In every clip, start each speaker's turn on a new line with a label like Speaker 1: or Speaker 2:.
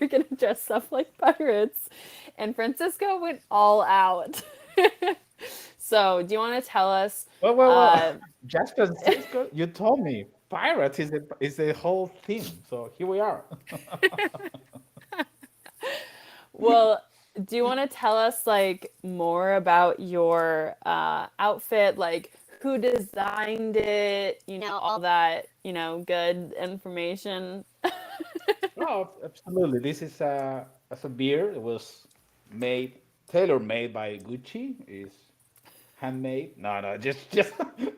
Speaker 1: we're gonna dress up like pirates, and Francisco went all out. So, do you want to tell us?
Speaker 2: Well.
Speaker 1: Uh,
Speaker 2: Just Francisco, you told me pirates is the whole theme. So here we are.
Speaker 1: well, do you want to tell us like more about your outfit? Like, who designed it? All that good information.
Speaker 2: Oh, absolutely. This is a beer. It was made, tailor made by Gucci. Is handmade. No, just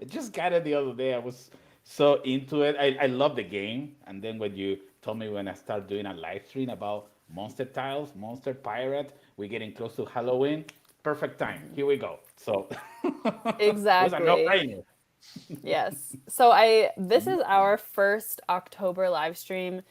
Speaker 2: just got it the other day. I was so into it. I love the game. And then when you told me when I start doing a live stream about Monster Tiles, Monster Pirate, we're getting close to Halloween. Perfect time. Here we go. So it was a
Speaker 1: Exactly.
Speaker 2: no-brainer.
Speaker 1: Yes. So I this is our first October live stream,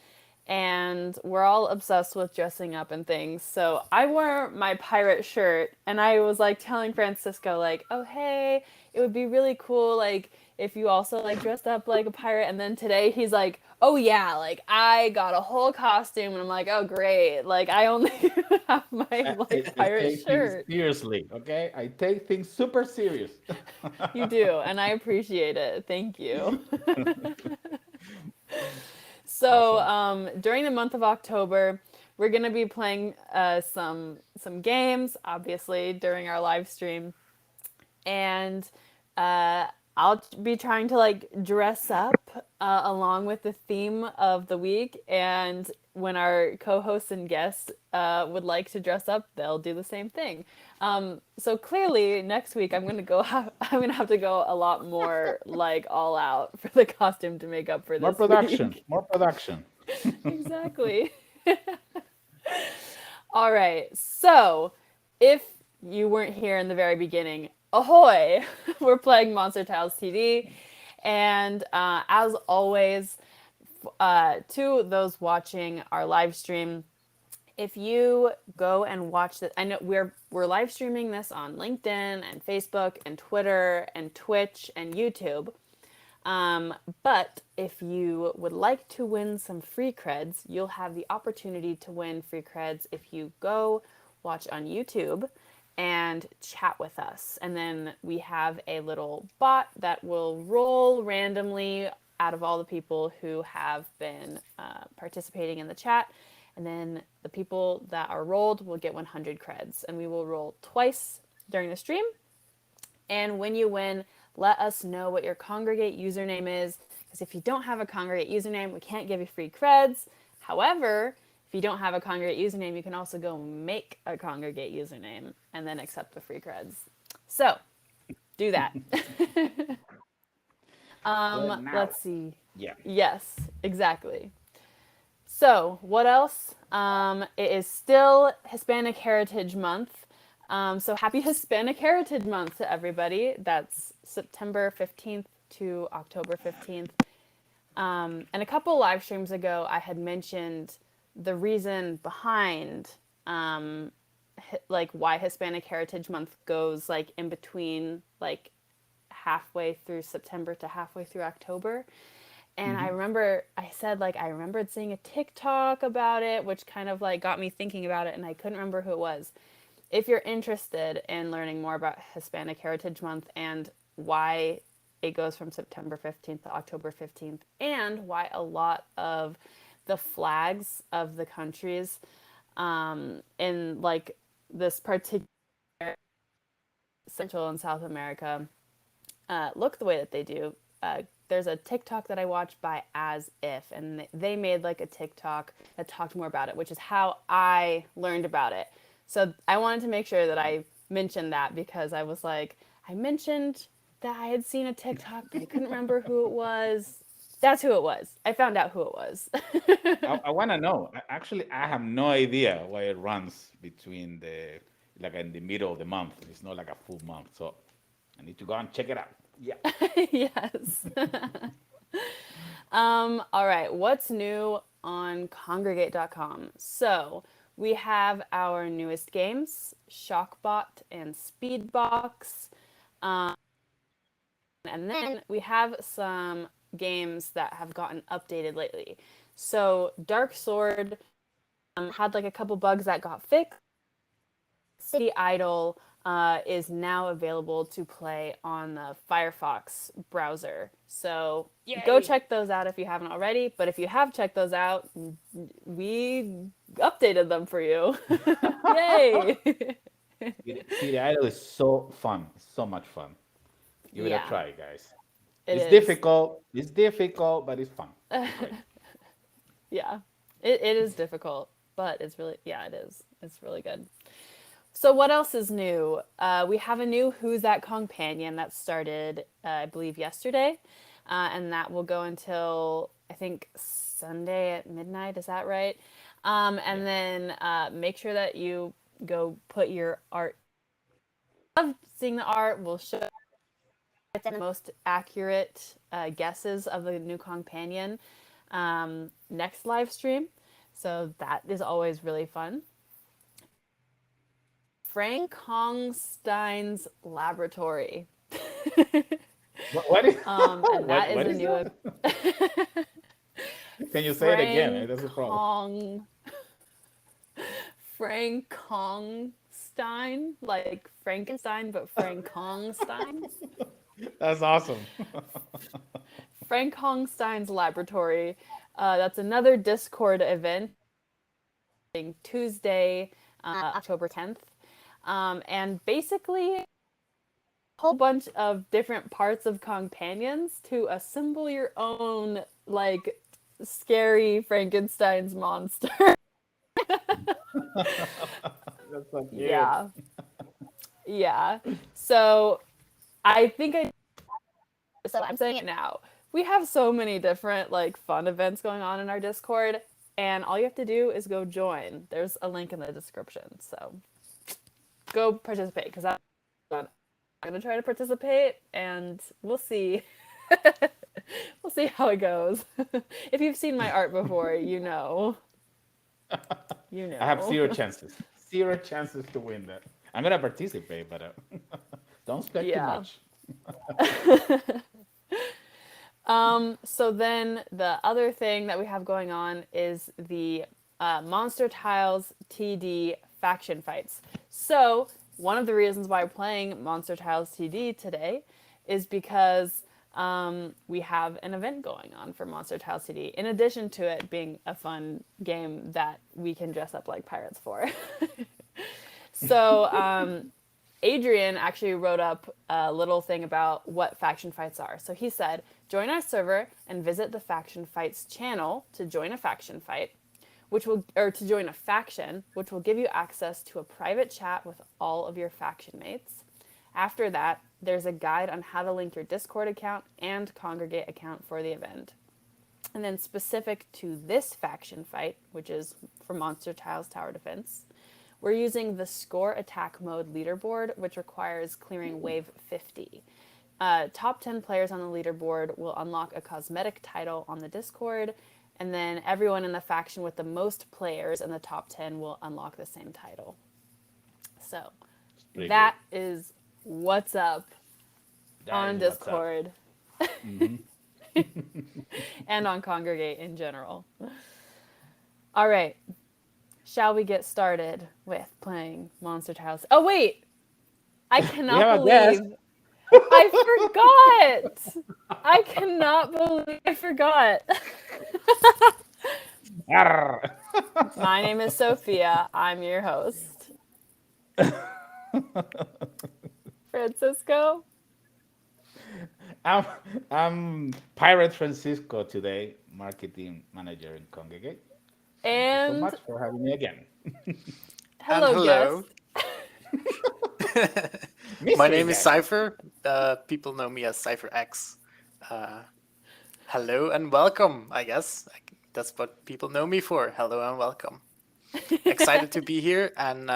Speaker 1: and we're all obsessed with dressing up and things. So I wore my pirate shirt, and I was like telling Francisco like, "Oh, hey, it would be really cool like if you also like dressed up like a pirate." And then today he's like, "Oh yeah, like I got a whole costume." And I'm like, "Oh, great. Like I only have my like
Speaker 2: I
Speaker 1: pirate
Speaker 2: take things
Speaker 1: shirt."
Speaker 2: seriously, okay? I take things super serious.
Speaker 1: You do, and I appreciate it. Thank you. So,
Speaker 2: Awesome.
Speaker 1: during the month of October, we're gonna be playing some games, obviously, during our live stream, and uh, I'll be trying to like dress up along with the theme of the week. And when our co-hosts and guests would like to dress up, they'll do the same thing. So clearly, next week I'm gonna have to go a lot more like all out for the costume to make up for
Speaker 2: More
Speaker 1: this
Speaker 2: production,
Speaker 1: week.
Speaker 2: more production.
Speaker 1: Exactly. All right. So, if you weren't here in the very beginning, ahoy! We're playing Monster Tiles TD. And as always, to those watching our live stream, if you go and watch this, I know we're live streaming this on LinkedIn and Facebook and Twitter and Twitch and YouTube. But if you would like to win some free creds, you'll have the opportunity to win free creds if you go watch on YouTube and chat with us. And then we have a little bot that will roll randomly out of all the people who have been participating in the chat. And then the people that are rolled will get 100 creds. And we will roll twice during the stream. And when you win, let us know what your Kongregate username is. Because if you don't have a Kongregate username, we can't give you free creds. However, if you don't have a Kongregate username, you can also go make a Kongregate username and then accept the free creds. So do that.
Speaker 2: Do it now.
Speaker 1: Let's see.
Speaker 2: Yeah.
Speaker 1: Yes, exactly. So, what else? It is still Hispanic Heritage Month. So, happy Hispanic Heritage Month to everybody. That's September 15th to October 15th. And a couple live streams ago, I had mentioned the reason behind like why Hispanic Heritage Month goes like in between like halfway through September to halfway through October. And I
Speaker 2: Hmm.
Speaker 1: remember I said like I remembered seeing a TikTok about it, which kind of like got me thinking about it, and I couldn't remember who it was. If you're interested in learning more about Hispanic Heritage Month and why it goes from September 15th to October 15th, and why a lot of the flags of the countries in like this particular Central and South America look the way that they do. There's a TikTok that I watched by As If, and they made like a TikTok that talked more about it, which is how I learned about it. So I wanted to make sure that I mentioned that because I was like, I mentioned that I had seen a TikTok, but I couldn't remember who it was. That's who it was. I found out who it was.
Speaker 2: I want to know. Actually, I have no idea why it runs between the like in the middle of the month. It's not like a full month, so I need to go and check it out. Yeah.
Speaker 1: Yes. All right, what's new on Kongregate.com? So we have our newest games, Shockbot and Speedbox. And then we have some games that have gotten updated lately. So Dark Sword had like a couple bugs that got fixed. City Idol is now available to play on the Firefox browser. So go
Speaker 2: Yay!
Speaker 1: check those out if you haven't already. But if you have checked those out, we updated them for you. Yay!
Speaker 2: See, the idol is so fun. It's so much fun. Give it a
Speaker 1: Yeah,
Speaker 2: try, guys.
Speaker 1: it
Speaker 2: It's
Speaker 1: is.
Speaker 2: difficult. It's difficult, but it's fun. It's great.
Speaker 1: Yeah, it is difficult, but it's really, yeah, it is. It's really good. So what else is new? We have a new Who's That Companion that started, I believe, yesterday, and that will go until I think Sunday at midnight. Is that right?
Speaker 2: Yeah.
Speaker 1: And then make sure that you go put your art. Love seeing the art. We'll show the most accurate guesses of the new companion next live stream. So that is always really fun. Frank Hongstein's Laboratory.
Speaker 2: What is
Speaker 1: And that is
Speaker 2: what
Speaker 1: a
Speaker 2: is
Speaker 1: new
Speaker 2: that? Can you say it again?
Speaker 1: Frank
Speaker 2: That's the problem.
Speaker 1: Hong Frank Hongstein, like Frankenstein, but Frank Hongstein.
Speaker 2: That's awesome.
Speaker 1: Frank Hongstein's Laboratory. That's another Discord event Tuesday, October 10th. And basically, a whole bunch of different parts of companions to assemble your own, like, scary Frankenstein's monster.
Speaker 2: That's so cute.
Speaker 1: Yeah. Yeah. So I think I so I'm saying it now. We have so many different like fun events going on in our Discord, and all you have to do is go join. There's a link in the description. So go participate because I'm gonna try to participate, and we'll see. We'll see how it goes. If you've seen my art before, you know. You
Speaker 2: I have
Speaker 1: know.
Speaker 2: zero chances. Zero chances to win that. I'm gonna participate, but don't expect too
Speaker 1: Yeah.
Speaker 2: much.
Speaker 1: So then the other thing that we have going on is the Monster Tiles TD faction fights. So one of the reasons why we're playing Monster Tiles TD today is because we have an event going on for Monster Tiles TD, in addition to it being a fun game that we can dress up like pirates for. So Adrian actually wrote up a little thing about what faction fights are. So he said, join our server and visit the faction fights channel to join a faction fight, to join a faction, which will give you access to a private chat with all of your faction mates. After that, there's a guide on how to link your Discord account and Kongregate account for the event. And then specific to this faction fight, which is for Monster Tiles Tower Defense, we're using the Score Attack Mode leaderboard, which requires clearing Wave 50. Top 10 players on the leaderboard will unlock a cosmetic title on the Discord, and then everyone in the faction with the most players in the top 10 will unlock the same title. So
Speaker 2: It's pretty good.
Speaker 1: that is what's up
Speaker 2: That
Speaker 1: on
Speaker 2: is what's up.
Speaker 1: Discord and on Kongregate in general. All right, shall we get started with playing Monster Tiles? Oh, wait! I
Speaker 2: We
Speaker 1: cannot
Speaker 2: have a guest.
Speaker 1: believe I forgot! I cannot believe I forgot.
Speaker 2: Arr.
Speaker 1: My name is Sophia. I'm your host. Francisco?
Speaker 2: I'm I'm Pirate Francisco today, marketing manager in Kongregate. Thank you so
Speaker 1: And
Speaker 2: much for having me again.
Speaker 3: And
Speaker 1: hello, guest.
Speaker 3: hello. My
Speaker 2: Mystery
Speaker 3: name is
Speaker 2: guest.
Speaker 3: Cypher. People know me as CypherX. Uh, Hello and welcome, I guess. That's what people know me for. Hello and welcome. Excited to be here and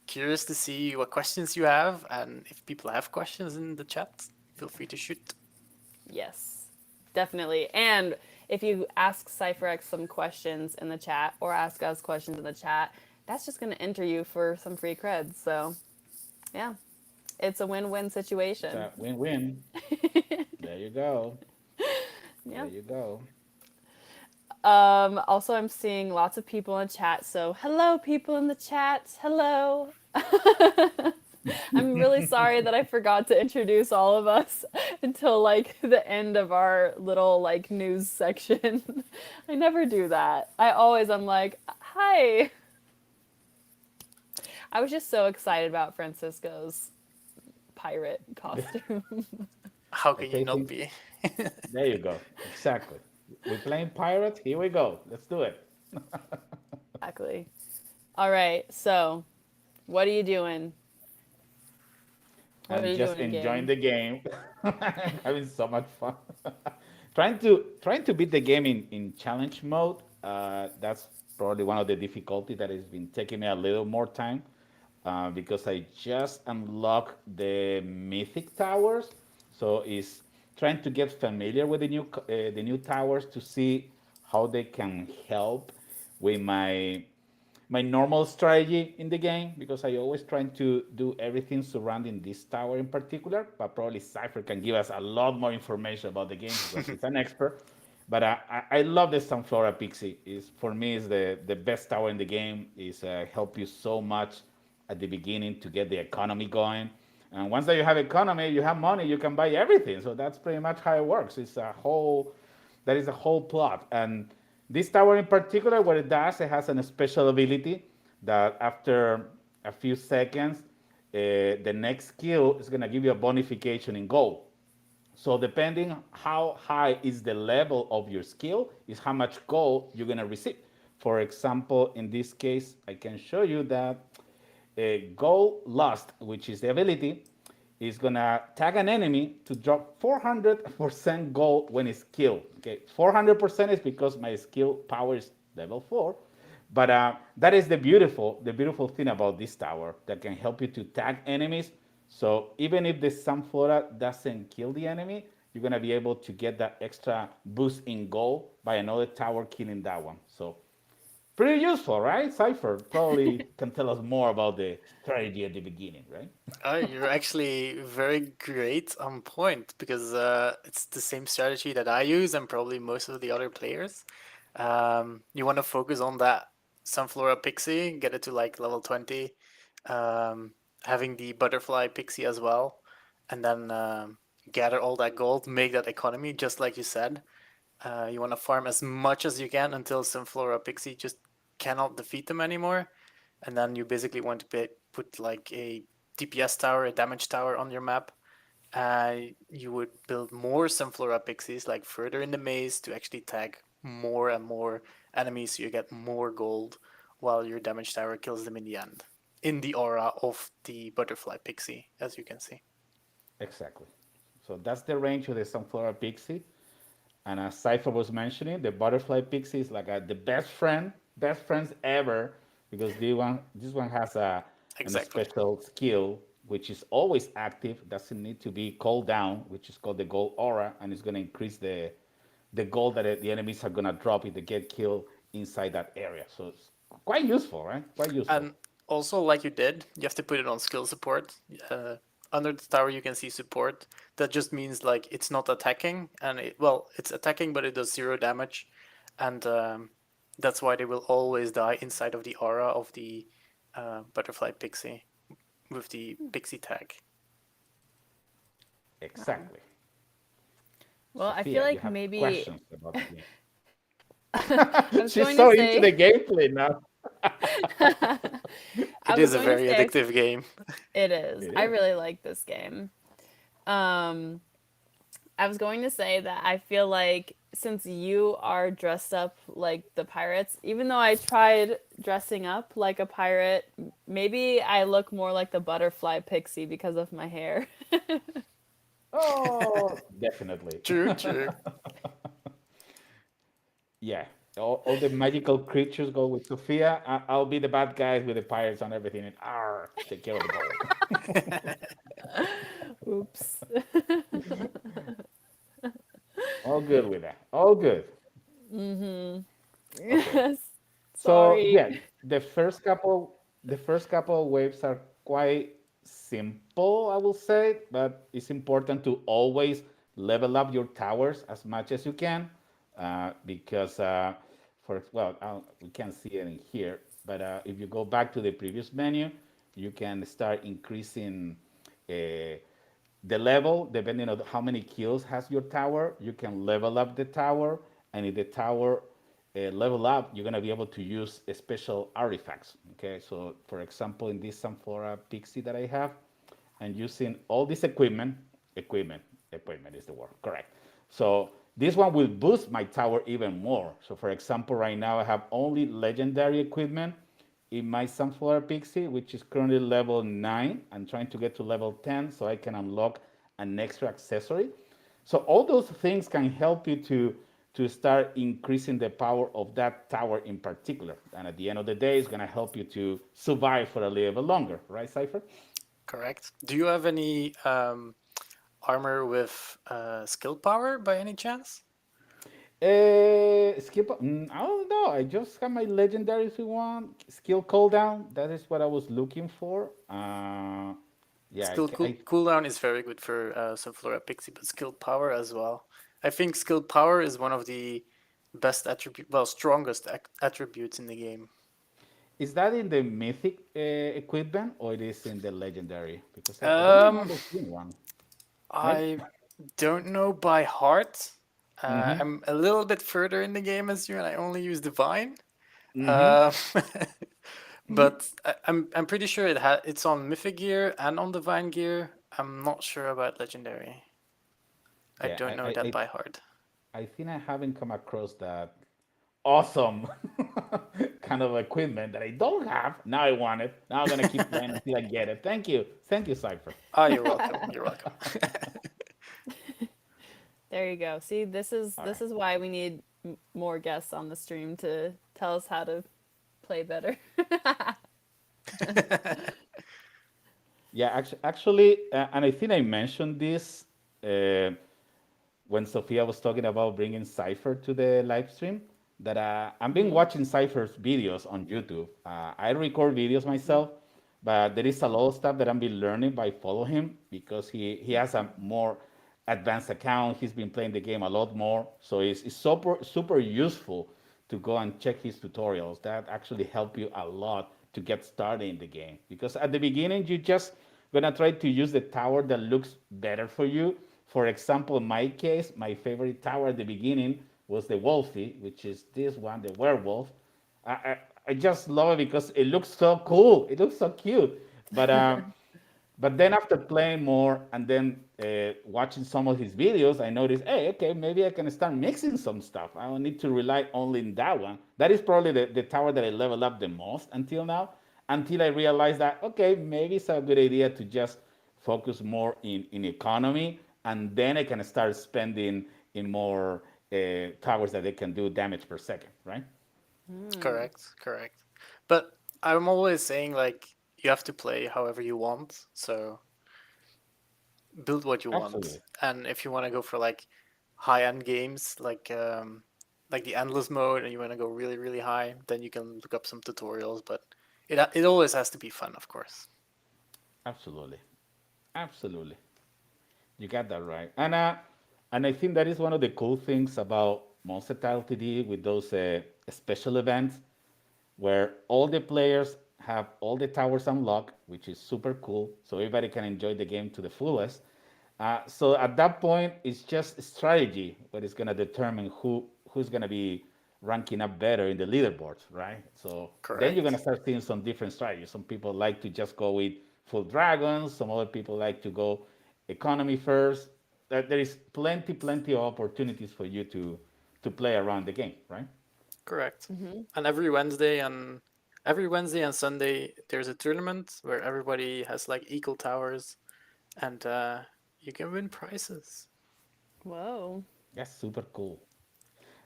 Speaker 3: curious to see what questions you have. And if people have questions in the chat, feel free to shoot.
Speaker 1: Yes, definitely. And if you ask CypherX some questions in the chat or ask us questions in the chat, that's just going to enter you for some free creds. So, yeah, it's a win-win
Speaker 2: It's
Speaker 1: situation.
Speaker 2: a win-win. There you go. There
Speaker 1: Yeah.
Speaker 2: you go.
Speaker 1: Also, I'm seeing lots of people in chat. So, hello, people in the chat. Hello. I'm really sorry that I forgot to introduce all of us until like the end of our little like news section. I never do that. I'm like, hi. I was just so excited about Francisco's pirate costume.
Speaker 3: How
Speaker 2: I
Speaker 3: can you
Speaker 2: say
Speaker 3: not
Speaker 2: things.
Speaker 3: be?
Speaker 2: There you go. Exactly. We're playing pirates. Here we go. Let's do it.
Speaker 1: Exactly. All right. So, what are you doing? What are
Speaker 2: I'm
Speaker 1: you
Speaker 2: just
Speaker 1: doing,
Speaker 2: enjoying
Speaker 1: game?
Speaker 2: the game. I'm having so much fun. Trying to beat the game in challenge mode. That's probably one of the difficulty that has been taking me a little more time because I just unlocked the mythic towers. So it's trying to get familiar with the new towers to see how they can help with my normal strategy in the game because I always try to do everything surrounding this tower in particular. But probably Cypher can give us a lot more information about the game because he's an expert. But I love the Sunflora Pixie. Is for me is the best tower in the game. Is help you so much at the beginning to get the economy going. And once that you have economy, you have money, you can buy everything. So that's pretty much how it works. It's a whole that is a whole plot. And this tower in particular, what it does, it has a special ability that after a few seconds, the next skill is going to give you a bonification in gold. So depending how high is the level of your skill, is how much gold you're going to receive. For example, in this case, I can show you that gold lost, which is the ability, is gonna tag an enemy to drop 400% gold when it's killed. Okay, 400% is because my skill power is level 4, but that is the beautiful thing about this tower that can help you to tag enemies. So even if the Sunflora doesn't kill the enemy, you're gonna be able to get that extra boost in gold by another tower killing that one. So pretty useful, right? Cypher probably can tell us more about the strategy at the beginning, right?
Speaker 3: Oh, you're actually very great on point because it's the same strategy that I use and probably most of the other players. You want to focus on that Sunflora Pixie, get it to like level 20, having the Butterfly Pixie as well, and then gather all that gold, make that economy, just like you said. You want to farm as much as you can until Sunflora Pixie just cannot defeat them anymore, and then you basically want to put like a DPS tower, a damage tower on your map. You would build more Sunflora Pixies like further in the maze to actually tag more and more enemies so you get more gold while your damage tower kills them in the end. In the aura of the Butterfly Pixie, as you can see.
Speaker 2: Exactly. So that's the range of the Sunflower Pixie. And as Cypher was mentioning, the Butterfly Pixie is like the best friends ever, because this one has a
Speaker 3: Exactly.
Speaker 2: special skill which is always active, doesn't need to be called down, which is called the Gold Aura, and it's going to increase the gold that the enemies are going to drop if they get killed inside that area. So it's quite useful, right? Quite useful.
Speaker 3: And also, like you did, you have to put it on skill support. Under the tower, you can see support. That just means like it's not attacking, and it's attacking, but it does zero damage, and that's why they will always die inside of the aura of the butterfly pixie with the pixie tag.
Speaker 1: Wow.
Speaker 2: Exactly.
Speaker 1: Well, I feel
Speaker 2: Sophia, you
Speaker 1: like
Speaker 2: have
Speaker 1: maybe
Speaker 2: questions about the game.
Speaker 1: I was
Speaker 2: She's
Speaker 1: going to
Speaker 2: so into the
Speaker 1: say
Speaker 2: gameplay now.
Speaker 1: I
Speaker 3: It
Speaker 1: was
Speaker 3: is a
Speaker 1: going to
Speaker 3: very
Speaker 1: say
Speaker 3: addictive game.
Speaker 1: it is.
Speaker 2: It
Speaker 1: I
Speaker 2: is.
Speaker 1: really like this game. Um, I was going to say that I feel like since you are dressed up like the pirates, even though I tried dressing up like a pirate, maybe I look more like the butterfly pixie because of my hair.
Speaker 2: Oh, definitely.
Speaker 3: True, true.
Speaker 2: Yeah. All the magical creatures go with Sophia. I'll be the bad guys with the pirates and everything. And take care of the gold.
Speaker 1: Oops.
Speaker 2: All good with that. All good. Okay. So
Speaker 1: Sorry.
Speaker 2: yeah, the first couple of waves are quite simple, I will say, but it's important to always level up your towers as much as you can, because we can't see it in here, but if you go back to the previous menu, you can start increasing uh, the level depending on how many kills has your tower. You can level up the tower, and if the tower level up, you're gonna be able to use special artifacts. Okay, so for example, in this Sunflora Pixie that I have, and using all this equipment, equipment is the word, correct. So this one will boost my tower even more. So for example, right now I have only legendary equipment in my Sunflower Pixie, which is currently level 9. I'm trying to get to level 10 so I can unlock an extra accessory. So all those things can help you to start increasing the power of that tower in particular. And at the end of the day, it's going to help you to survive for a little bit longer, right, Cypher?
Speaker 3: Correct. Do you have any armor with skill power by any chance?
Speaker 2: Skip. I don't know. I just have my legendary if you want. Skill cooldown. That is what I was looking for. Yeah,
Speaker 3: Skill cooldown is very good for Sunflora Pixie, but skill power as well. I think skill power is one of the best attribute, well, strongest attributes in the game.
Speaker 2: is that in the mythic equipment or it is in the legendary? Because I don't
Speaker 3: Um,
Speaker 2: remember seeing one. Maybe.
Speaker 3: I don't know by heart.
Speaker 2: Mm-hmm.
Speaker 3: I'm a little bit further in the game as you, and I only use Divine.
Speaker 2: Mm-hmm.
Speaker 3: Uh, but I'm pretty sure it's on Mythic gear and on Divine gear. I'm not sure about Legendary. I
Speaker 2: Yeah,
Speaker 3: don't know that by heart.
Speaker 2: I think I haven't come across that awesome kind of equipment that I don't have. Now I want it. Now I'm gonna keep playing until I get it. Thank you, Cypher.
Speaker 3: Oh, you're welcome. You're welcome.
Speaker 1: There you go. See, this is
Speaker 2: All
Speaker 1: this
Speaker 2: right.
Speaker 1: is why we need more guests on the stream to tell us how to play better.
Speaker 2: Yeah, and I think I mentioned this uh, when Sophia was talking about bringing Cypher to the live stream. That I've been
Speaker 1: Hmm.
Speaker 2: watching Cypher's videos on YouTube. I record videos myself, but there is a lot of stuff that I've been learning by following him because he has a more advanced account. He's been playing the game a lot more, so it's super useful to go and check his tutorials. That actually help you a lot to get started in the game because at the beginning you just gonna try to use the tower that looks better for you. For example, in my case, my favorite tower at the beginning was the Wolfie, which is this one, the werewolf. I, I, I just love it because it looks so cool. It looks so cute. But but then after playing more and then watching some of his videos, I noticed, hey, okay, maybe I can start mixing some stuff. I don't need to rely only in that one. That is probably the tower that I leveled up the most until now. Until I realized that, okay, maybe it's a good idea to just focus more in economy, and then I can start spending in more towers that they can do damage per second, right?
Speaker 1: Hmm.
Speaker 3: Correct. Correct. But I'm always saying like you have to play however you want. So build what you want.
Speaker 2: Absolutely.
Speaker 3: And if you want to go for like high end games like the endless mode and you want to go really really high, then you can look up some tutorials, but it always has to be fun, of course.
Speaker 2: Absolutely. Absolutely. You got that right. And I think that is one of the cool things about Monster Title TD with those special events where all the players have all the towers unlocked, which is super cool. So everybody can enjoy the game to the fullest. So at that point, it's just strategy what is going to determine who's going to be ranking up better in the leaderboards, right? So then you're going to
Speaker 3: Correct.
Speaker 2: start seeing some different strategies. Some people like to just go with full dragons. Some other people like to go economy first. There is plenty of opportunities for you to play around the game, right?
Speaker 3: Correct.
Speaker 1: Hmm.
Speaker 3: And every Wednesday and Sunday there's a tournament where everybody has like equal towers and you can win prizes.
Speaker 1: Whoa.
Speaker 2: That's super cool.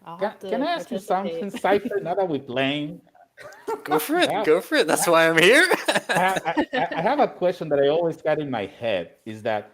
Speaker 1: I'll
Speaker 2: Can,
Speaker 1: have
Speaker 2: can
Speaker 1: to
Speaker 2: I ask you
Speaker 1: participate.
Speaker 2: something, Cypher? Now that we're playing,
Speaker 3: Go for it.
Speaker 2: I,
Speaker 3: Go for it. That's why I'm here.
Speaker 2: I have a question that I always got in my head is that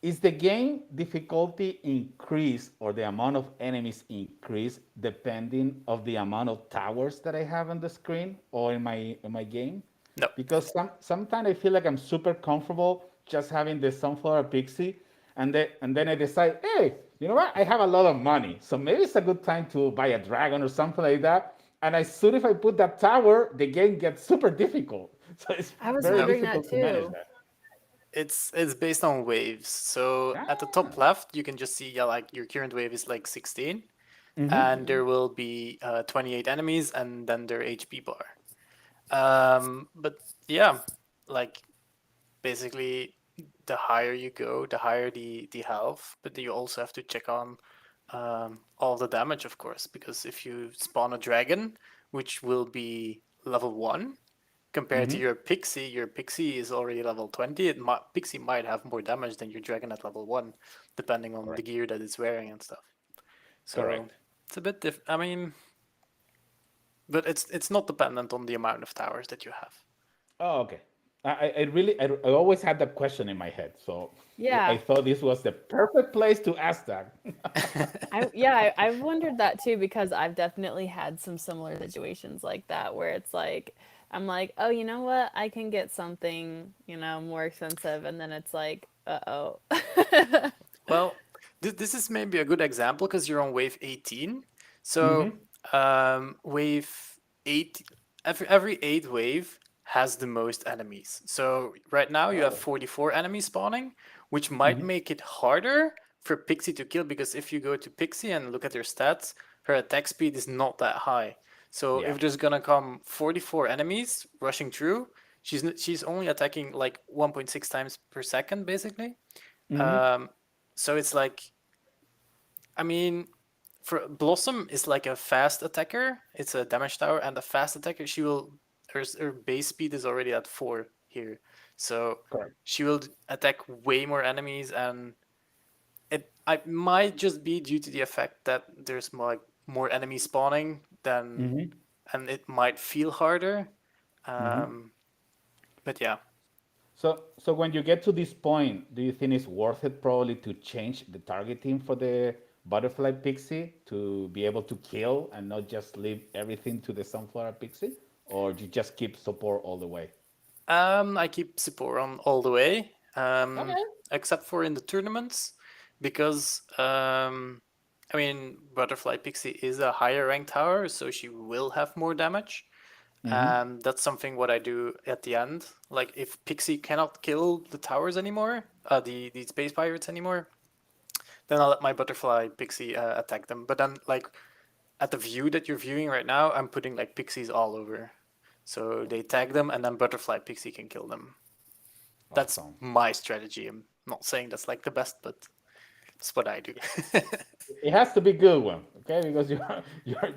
Speaker 2: is the game difficulty increase or the amount of enemies increase depending of the amount of towers that I have on the screen or in my game?
Speaker 3: No.
Speaker 2: Because sometimes I feel like I'm super comfortable just having the Sunflower Pixie, and then I decide, hey, you know what? I have a lot of money, so maybe it's a good time to buy a dragon or something like that. And as soon as I put that tower, the game gets super difficult. So it's
Speaker 1: I was
Speaker 2: very
Speaker 3: Yeah.
Speaker 1: wondering that
Speaker 2: difficult to manage
Speaker 1: too.
Speaker 2: that.
Speaker 3: It's based on waves. So at the top
Speaker 2: Ah.
Speaker 3: left, you can just see, yeah, like your current wave is like 16,
Speaker 2: Mm-hmm.
Speaker 3: and there will be 28 enemies, and then their HP bar. But yeah, like basically, the higher you go, the higher the health. But you also have to check on all the damage, of course, because if you spawn a dragon, which will be level 1, compared to
Speaker 2: Mm-hmm.
Speaker 3: your pixie is already level 20. Pixie might have more damage than your dragon at level 1, depending on the
Speaker 2: Correct.
Speaker 3: gear that it's wearing and stuff. So
Speaker 2: Correct.
Speaker 3: it's a bit different. I mean, but it's not dependent on the amount of towers that you have.
Speaker 2: Oh, okay. I really, I always had that question in my head. So I
Speaker 1: Yeah.
Speaker 2: thought this was the perfect place to ask that.
Speaker 1: I've wondered that too because I've definitely had some similar situations like that where it's like I'm like, oh, you know what? I can get something, more expensive, and then it's like, uh-oh.
Speaker 3: Well, this is maybe a good example because you're on wave 18. So
Speaker 2: Mm-hmm.
Speaker 3: wave 8, every 8 wave has the most enemies. So right now you have
Speaker 2: Oh.
Speaker 3: 44 enemies spawning, which might
Speaker 2: Mm-hmm.
Speaker 3: make it harder for Pixie to kill because if you go to Pixie and look at her stats, her attack speed is not that high. So
Speaker 2: Yeah.
Speaker 3: if there's gonna come 44 enemies rushing through, she's only attacking like 1.6 times per second basically.
Speaker 2: Mm-hmm.
Speaker 3: Um, so it's like, I mean, for Blossom is like a fast attacker. It's a damage tower and a fast attacker. Her base speed is already at 4 here, so
Speaker 2: Correct.
Speaker 3: she will attack way more enemies, and I might just be due to the effect that there's more enemies spawning than,
Speaker 2: Mm-hmm.
Speaker 3: and it might feel harder.
Speaker 2: Mm-hmm.
Speaker 3: Um, but yeah,
Speaker 2: So when you get to this point, do you think it's worth it probably to change the targeting for the butterfly pixie to be able to kill and not just leave everything to the sunflower pixie, or you just keep support all the way?
Speaker 3: I keep support on all the way,
Speaker 2: Okay.
Speaker 3: except for in the tournaments, because I mean, Butterfly Pixie is a higher ranked tower, so she will have more damage.
Speaker 2: Mm-hmm.
Speaker 3: That's something what I do at the end. Like if Pixie cannot kill the towers anymore, the space pirates anymore, then I'll let my Butterfly Pixie attack them. But then like at the view that you're viewing right now, I'm putting like pixies all over. So they tag them, and then Butterfly Pixie can kill them. That's
Speaker 2: Awesome.
Speaker 3: my strategy. I'm not saying that's like the best, but that's what I do.
Speaker 2: It has to be good one, okay? Because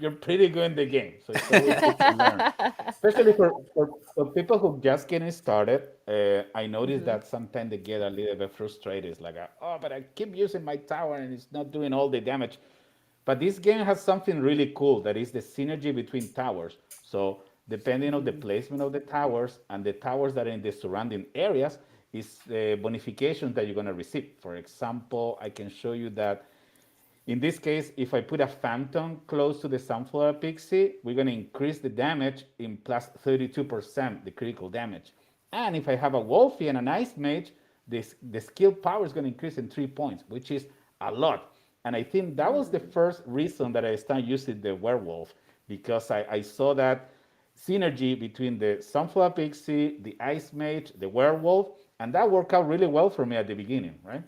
Speaker 2: you're pretty good in the game, so it's always good to learn. Especially for people who just getting started, I noticed
Speaker 1: Hmm.
Speaker 2: that sometimes they get a little bit frustrated. It's like, oh, but I keep using my tower and it's not doing all the damage. But this game has something really cool that is the synergy between towers. So depending on the placement of the towers and the towers that are in the surrounding areas is the bonification that you're going to receive. For example, I can show you that in this case, if I put a phantom close to the sunflower pixie, we're going to increase the damage in plus 32%, the critical damage. And if I have a wolfie and an ice mage, the skill power is going to increase in 3 points, which is a lot. And I think that was the first reason that I started using the werewolf, because I saw that synergy between the sunflower pixie, the ice mage, the werewolf, and that worked out really well for me at the beginning, right?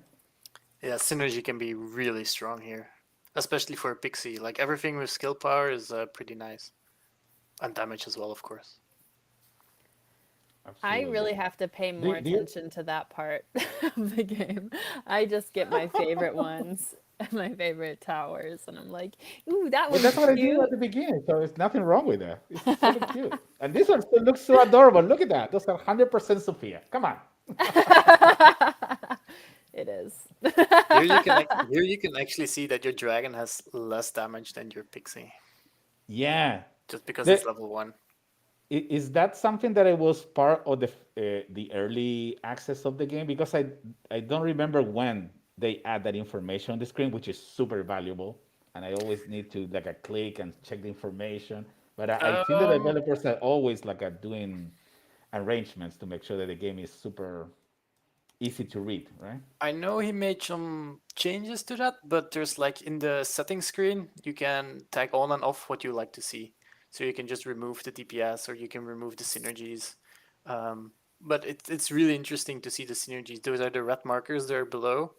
Speaker 3: Yeah, synergy can be really strong here, especially for a pixie. Like everything with skill power is pretty nice, and damage as well, of course.
Speaker 1: I
Speaker 2: Absolutely.
Speaker 1: really have to pay more
Speaker 2: Do you,
Speaker 1: attention to that part of the game. I just get my favorite ones, my favorite towers, and I'm like, ooh, that
Speaker 2: But
Speaker 1: one's
Speaker 2: that's what I do at
Speaker 1: cute.
Speaker 2: the beginning, so it's nothing wrong with that. It's super cute. And this one still looks so adorable. Look at that. Those are 100% Sophia. Come on.
Speaker 1: It is.
Speaker 3: Here you can actually see that your dragon has less damage than your pixie,
Speaker 2: Yeah.
Speaker 3: just because it's
Speaker 2: The,
Speaker 3: level 1.
Speaker 2: is that something that it was part of the early access of the game? Because I don't remember when they add that information on the screen, which is super valuable. And I always need to like a click and check the information. But I think the
Speaker 3: Um,
Speaker 2: developers are always like doing arrangements to make sure that the game is super easy to read, right?
Speaker 3: I know he made some changes to that, but there's like in the settings screen, you can tag on and off what you like to see. So you can just remove the DPS or you can remove the synergies. But it's really interesting to see the synergies. Those are the red markers there below.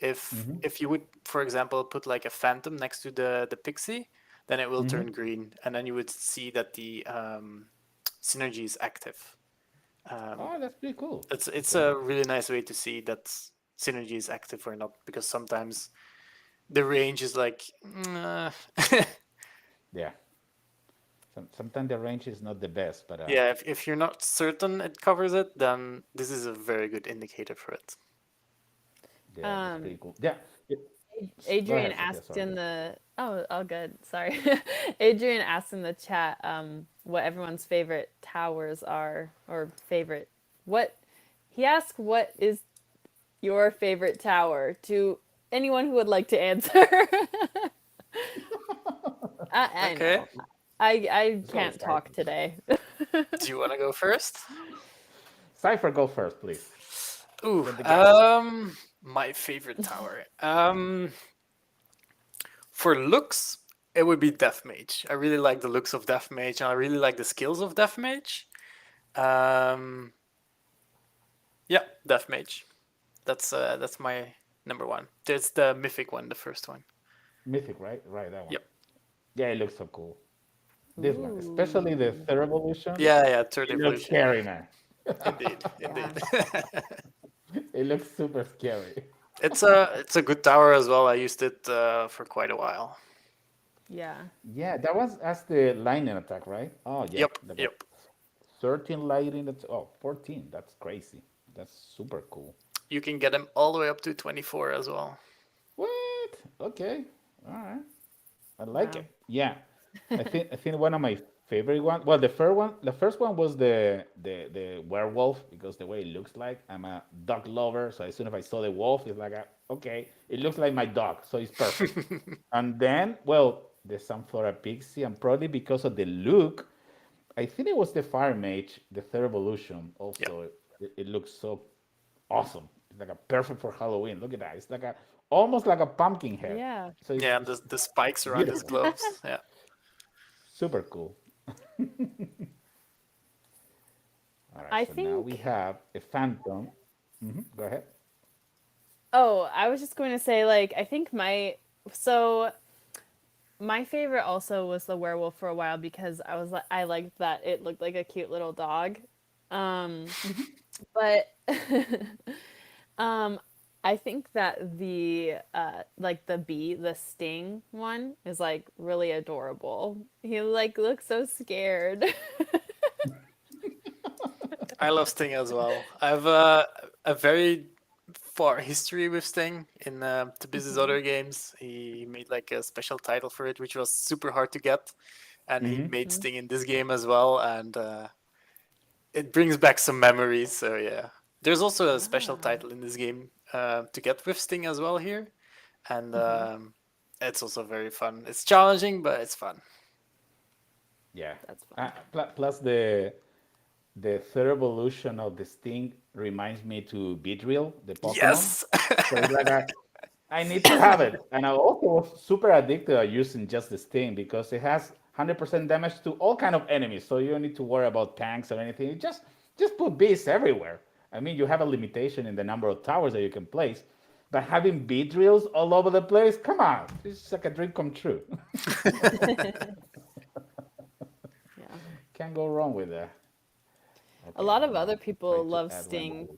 Speaker 2: Mm-hmm.
Speaker 3: If you would, for example, put like a phantom next to the pixie, then it will
Speaker 2: Mm-hmm.
Speaker 3: turn green, and then you would see that the synergy is active. Um,
Speaker 2: Oh, that's pretty cool.
Speaker 3: it's
Speaker 2: Okay.
Speaker 3: a really nice way to see that synergy is active or not, because sometimes the range is like
Speaker 2: Yeah. Sometimes the range is not the best, but
Speaker 3: yeah, if you're not certain it covers it, then this is a very good indicator for it.
Speaker 2: yeah, that's
Speaker 1: Um,
Speaker 2: pretty cool. Yeah. Go
Speaker 1: Adrian
Speaker 2: ahead, Sophia.
Speaker 1: asked
Speaker 2: Sorry.
Speaker 1: in the oh good, sorry. Adrian asked in the chat what everyone's favorite towers are, or favorite what he asked what is your favorite tower, to anyone who would like to answer. I
Speaker 3: Okay,
Speaker 1: know. I
Speaker 2: Let's go,
Speaker 1: can't
Speaker 2: Cypher.
Speaker 1: talk today.
Speaker 3: do you want to go first?
Speaker 2: Cypher, go first, please.
Speaker 3: Ooh,
Speaker 2: Get the gas.
Speaker 3: my favorite tower. For looks, it would be Deathmage. I really like the looks of Deathmage, and I really like the skills of Deathmage. Um, yeah, Deathmage. That's my number one. There's the mythic one, the first one.
Speaker 2: Mythic, right? Right, that one.
Speaker 3: Yep.
Speaker 2: Yeah, it looks so cool. This one, especially the
Speaker 1: Ooh.
Speaker 2: third evolution,
Speaker 3: Yeah, yeah, third
Speaker 2: it looks
Speaker 3: evolution.
Speaker 2: scary, man.
Speaker 3: Indeed,
Speaker 1: Yeah.
Speaker 3: indeed.
Speaker 2: It looks super scary.
Speaker 3: It's a good tower as well. I used it for quite a while.
Speaker 1: Yeah.
Speaker 2: Yeah, that was as the lightning attack, right? Oh, yeah.
Speaker 3: Yep,
Speaker 2: Like a
Speaker 3: yep.
Speaker 2: 13 lightning. That's, oh, 14. That's crazy. That's super cool.
Speaker 3: You can get them all the way up to 24 as well.
Speaker 2: What? Okay. All right. I like
Speaker 1: Wow.
Speaker 2: it. Yeah. I think one of my favorite one. Well, the first one was the werewolf because the way it looks like. I'm a dog lover, so as soon as I saw the wolf, it's like okay, it looks like my dog, so it's perfect. And then, well, the Sunflora Pixie, and probably because of the look, I think it was the Fire Mage, the third evolution.
Speaker 3: Yep.
Speaker 2: Also, it looks so awesome. It's like a perfect for Halloween. Look at that. It's like a almost like a pumpkin head.
Speaker 1: Yeah.
Speaker 2: So it's,
Speaker 3: Yeah, and
Speaker 2: it's,
Speaker 3: the spikes
Speaker 2: it's
Speaker 3: around his
Speaker 2: beautiful.
Speaker 3: gloves. Yeah.
Speaker 2: Super cool. All right,
Speaker 1: I
Speaker 2: so now we
Speaker 1: think
Speaker 2: have a phantom. Go ahead.
Speaker 1: oh, I was just going to say, like, I think so my favorite also was the werewolf for a while, because I liked that it looked like a cute little dog. Um but um I think that the like the sting one is like really adorable. He like looks so scared.
Speaker 3: I love Sting as well. I have a very far history with Sting in Tabiz's other games. He made like a special title for it, which was super hard to get, and he made Sting in this game as well, and it brings back some memories. So yeah, there's also a special
Speaker 1: Ah.
Speaker 3: title in this game to get with Sting as well here, and it's also very fun. It's challenging, but it's fun.
Speaker 2: Yeah.
Speaker 1: That's fun.
Speaker 2: Plus the third evolution of the Sting reminds me to Beedrill, the Pokemon.
Speaker 3: Yes.
Speaker 2: So it's like I need to have it. And I also was super addicted to using just the Sting because it has 100% damage to all kind of enemies. So you don't need to worry about tanks or anything. You just put bees everywhere. I mean, you have a limitation in the number of towers that you can place. But having beat drills all over the place, come on, it's like a dream come true.
Speaker 1: Yeah.
Speaker 2: Can't go wrong with that.
Speaker 1: A
Speaker 2: Okay,
Speaker 1: lot of
Speaker 2: now
Speaker 1: other
Speaker 2: I'm trying
Speaker 1: people
Speaker 2: to
Speaker 1: love
Speaker 2: add one
Speaker 1: Sting
Speaker 2: more.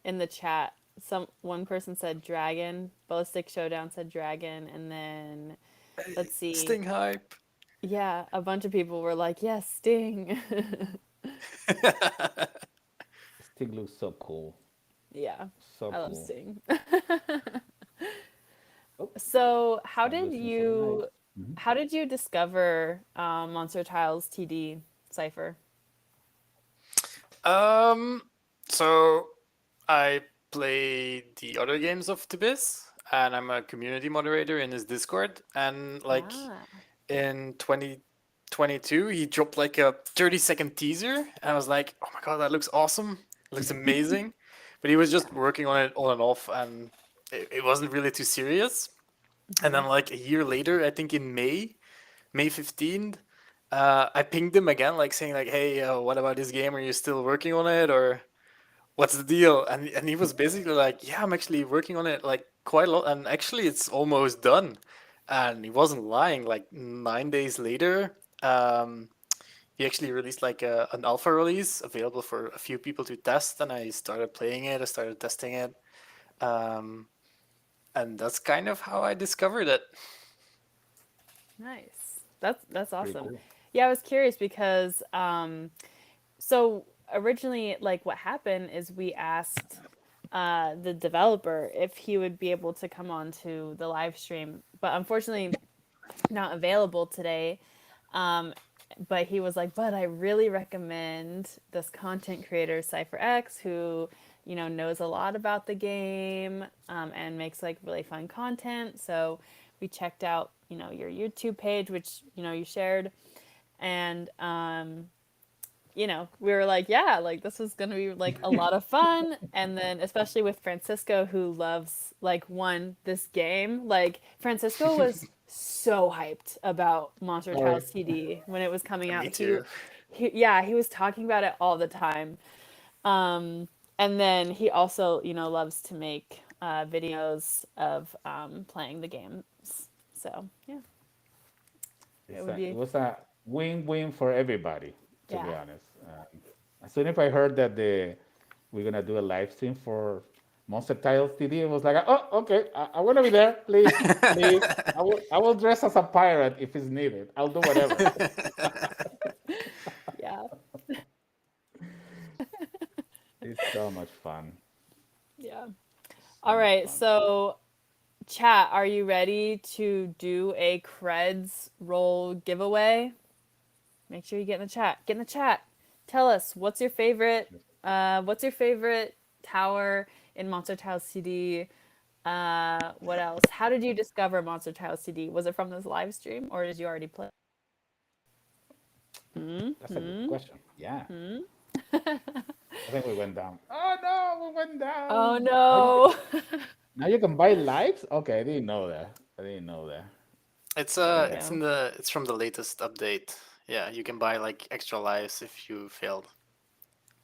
Speaker 1: in the chat. One person said dragon, Ballistic Showdown said dragon, and then let's see.
Speaker 3: Sting hype.
Speaker 1: Yeah, a bunch of people were like, "Yes, Sting."
Speaker 2: Stig looks so cool,
Speaker 1: Yeah,
Speaker 2: so
Speaker 1: I love
Speaker 2: cool.
Speaker 1: Sting.
Speaker 2: Oh,
Speaker 1: So,
Speaker 2: I'm losing some light.
Speaker 1: how did you discover Monster Tiles TD Cipher?
Speaker 3: Um, so I play the other games of Tibis, and I'm a community moderator in his Discord. And like
Speaker 1: Ah,
Speaker 3: in 2022, he dropped like a 30-second teaser, and I was like, "Oh my god, that looks awesome! It looks amazing!" but he was just working on it on and off, and it wasn't really too serious. And then like a year later, I think in May 15th, I pinged him again, like saying like, "Hey, what about this game? Are you still working on it, or what's the deal?" And he was basically like, "Yeah, I'm actually working on it like quite a lot, and actually it's almost done." And he wasn't lying. Like 9 days later, he actually released like an alpha release available for a few people to test, and I started playing it. I started testing it, um, and that's kind of how I discovered it.
Speaker 1: Nice. That's
Speaker 2: Pretty
Speaker 1: awesome.
Speaker 2: cool.
Speaker 1: Yeah, I was curious because so originally like what happened is we asked the developer if he would be able to come on to the live stream, but unfortunately not available today. Um, but he was like, but I really recommend this content creator, CypherX, who, knows a lot about the game and makes like really fun content. So we checked out, your YouTube page, which, you shared. And, we were like, yeah, like this is going to be like a lot of fun. And then, especially with Francisco, who loves like this game, like Francisco was so hyped about Monster
Speaker 2: Sorry.
Speaker 1: Trials TD when it was coming
Speaker 3: Me
Speaker 1: out.
Speaker 3: too.
Speaker 1: Yeah, he was talking about it all the time. And then he also, loves to make videos of playing the games. So, yeah, it would
Speaker 2: It
Speaker 1: be,
Speaker 2: was a win-win for everybody, to be
Speaker 1: yeah.
Speaker 2: honest. As soon as I heard that we're gonna do a live stream for Monster Tiles TD, it was like, oh, okay, I want to be there. Please, please. I will dress as a pirate if it's needed. I'll do whatever.
Speaker 1: Yeah.
Speaker 2: It's so much fun.
Speaker 1: Yeah.
Speaker 2: So
Speaker 1: All
Speaker 2: much
Speaker 1: right.
Speaker 2: fun.
Speaker 1: So, chat, are you ready to do a creds roll giveaway? Make sure you get in the chat. Get in the chat. Tell us what's your favorite tower in Monster Tiles CD? What else? How did you discover Monster Tiles CD? Was it from this live stream or did you already play?
Speaker 2: That's a good
Speaker 1: Hmm.
Speaker 2: question. Yeah, I think we went down. Oh no, we went
Speaker 1: Oh
Speaker 2: down.
Speaker 1: no.
Speaker 2: Now you can buy lives? Okay, I didn't know that. I didn't know that.
Speaker 1: There we
Speaker 2: Okay.
Speaker 3: It's
Speaker 1: go.
Speaker 3: it's from the latest update. Yeah, you can buy like extra lives if you failed.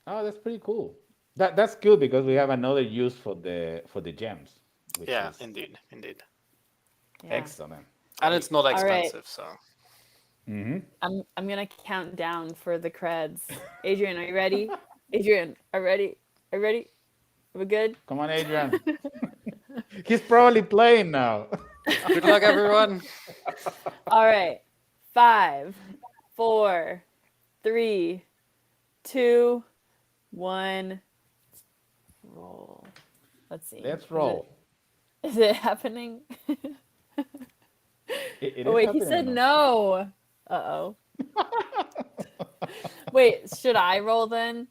Speaker 2: Oh, that's pretty cool. That's good because we have another use for the gems, which
Speaker 3: Yeah,
Speaker 2: is
Speaker 3: indeed, indeed.
Speaker 1: Yeah.
Speaker 2: excellent.
Speaker 3: And
Speaker 2: Great.
Speaker 3: it's not
Speaker 1: All right.
Speaker 3: expensive, so
Speaker 2: Mm-hmm.
Speaker 1: I'm gonna count down for the creds. Adrian, are you ready? Adrian, are you ready? Are you ready? Are we good?
Speaker 2: Come on, Adrian. He's probably playing now.
Speaker 3: good luck, everyone.
Speaker 1: All right. 5, 4, 3, 2, 1. Roll. Let's see.
Speaker 2: Let's
Speaker 1: Is it
Speaker 2: roll.
Speaker 1: is it happening?
Speaker 2: It
Speaker 1: Oh
Speaker 2: is
Speaker 1: wait, he
Speaker 2: happening or
Speaker 1: said
Speaker 2: no?
Speaker 1: no. Uh-oh. Wait, should I roll then?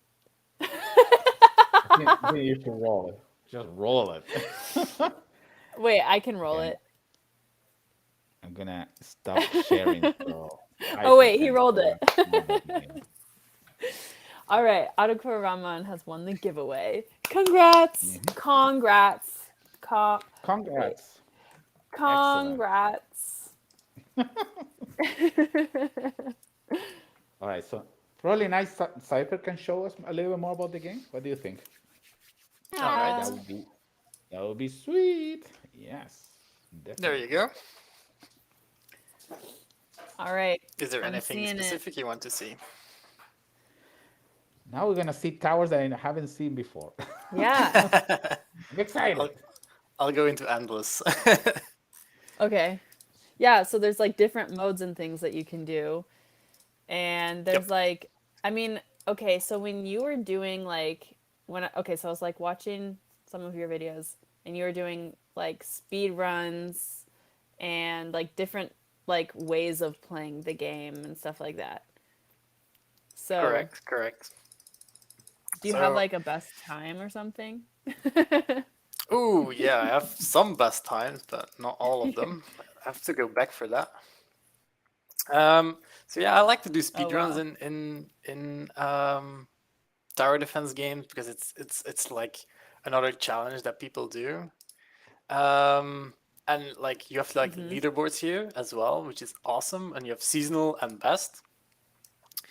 Speaker 2: I think you should roll it. Just roll it.
Speaker 1: Wait, I can roll
Speaker 2: Okay,
Speaker 1: it.
Speaker 2: I'm gonna stop sharing so
Speaker 1: Oh
Speaker 2: Cypher
Speaker 1: wait, he
Speaker 2: can
Speaker 1: rolled
Speaker 2: go
Speaker 1: it.
Speaker 2: and see the game.
Speaker 1: All right, Autocore Raman has won the giveaway. Congrats!
Speaker 2: Mhm.
Speaker 1: Congrats! Wait,
Speaker 2: Congrats. Excellent.
Speaker 1: congrats!
Speaker 2: All right, so probably nice Cypher can show us a little bit more about the game. What do you think?
Speaker 3: All right,
Speaker 2: That
Speaker 1: Yeah.
Speaker 2: would be that would be sweet. Yes,
Speaker 3: there you
Speaker 2: definitely.
Speaker 3: go.
Speaker 1: All right,
Speaker 3: Is there
Speaker 1: I'm
Speaker 3: anything
Speaker 1: seeing it.
Speaker 3: specific you want to see?
Speaker 2: Now we're gonna see towers that I haven't seen before.
Speaker 1: Yeah.
Speaker 2: I'm excited.
Speaker 3: I'll I'll go into endless.
Speaker 1: Okay. Yeah, so there's like different modes and things that you can do. And there's
Speaker 3: Yep.
Speaker 1: like, I mean, okay, so when you were doing like, okay, so I was like watching some of your videos and you were doing like speed runs and like different like ways of playing the game and stuff like that. So,
Speaker 3: Correct, correct.
Speaker 1: do you have
Speaker 3: So,
Speaker 1: like a best time or something?
Speaker 3: ooh, yeah, I have some best times, but not all of them. I have to go back for that. So yeah, I like to do
Speaker 1: Oh
Speaker 3: speedruns
Speaker 1: wow.
Speaker 3: in tower defense games because it's like another challenge that people do. Um, and like you have like
Speaker 1: Mm-hmm.
Speaker 3: leaderboards here as well, which is awesome. And you have seasonal and best.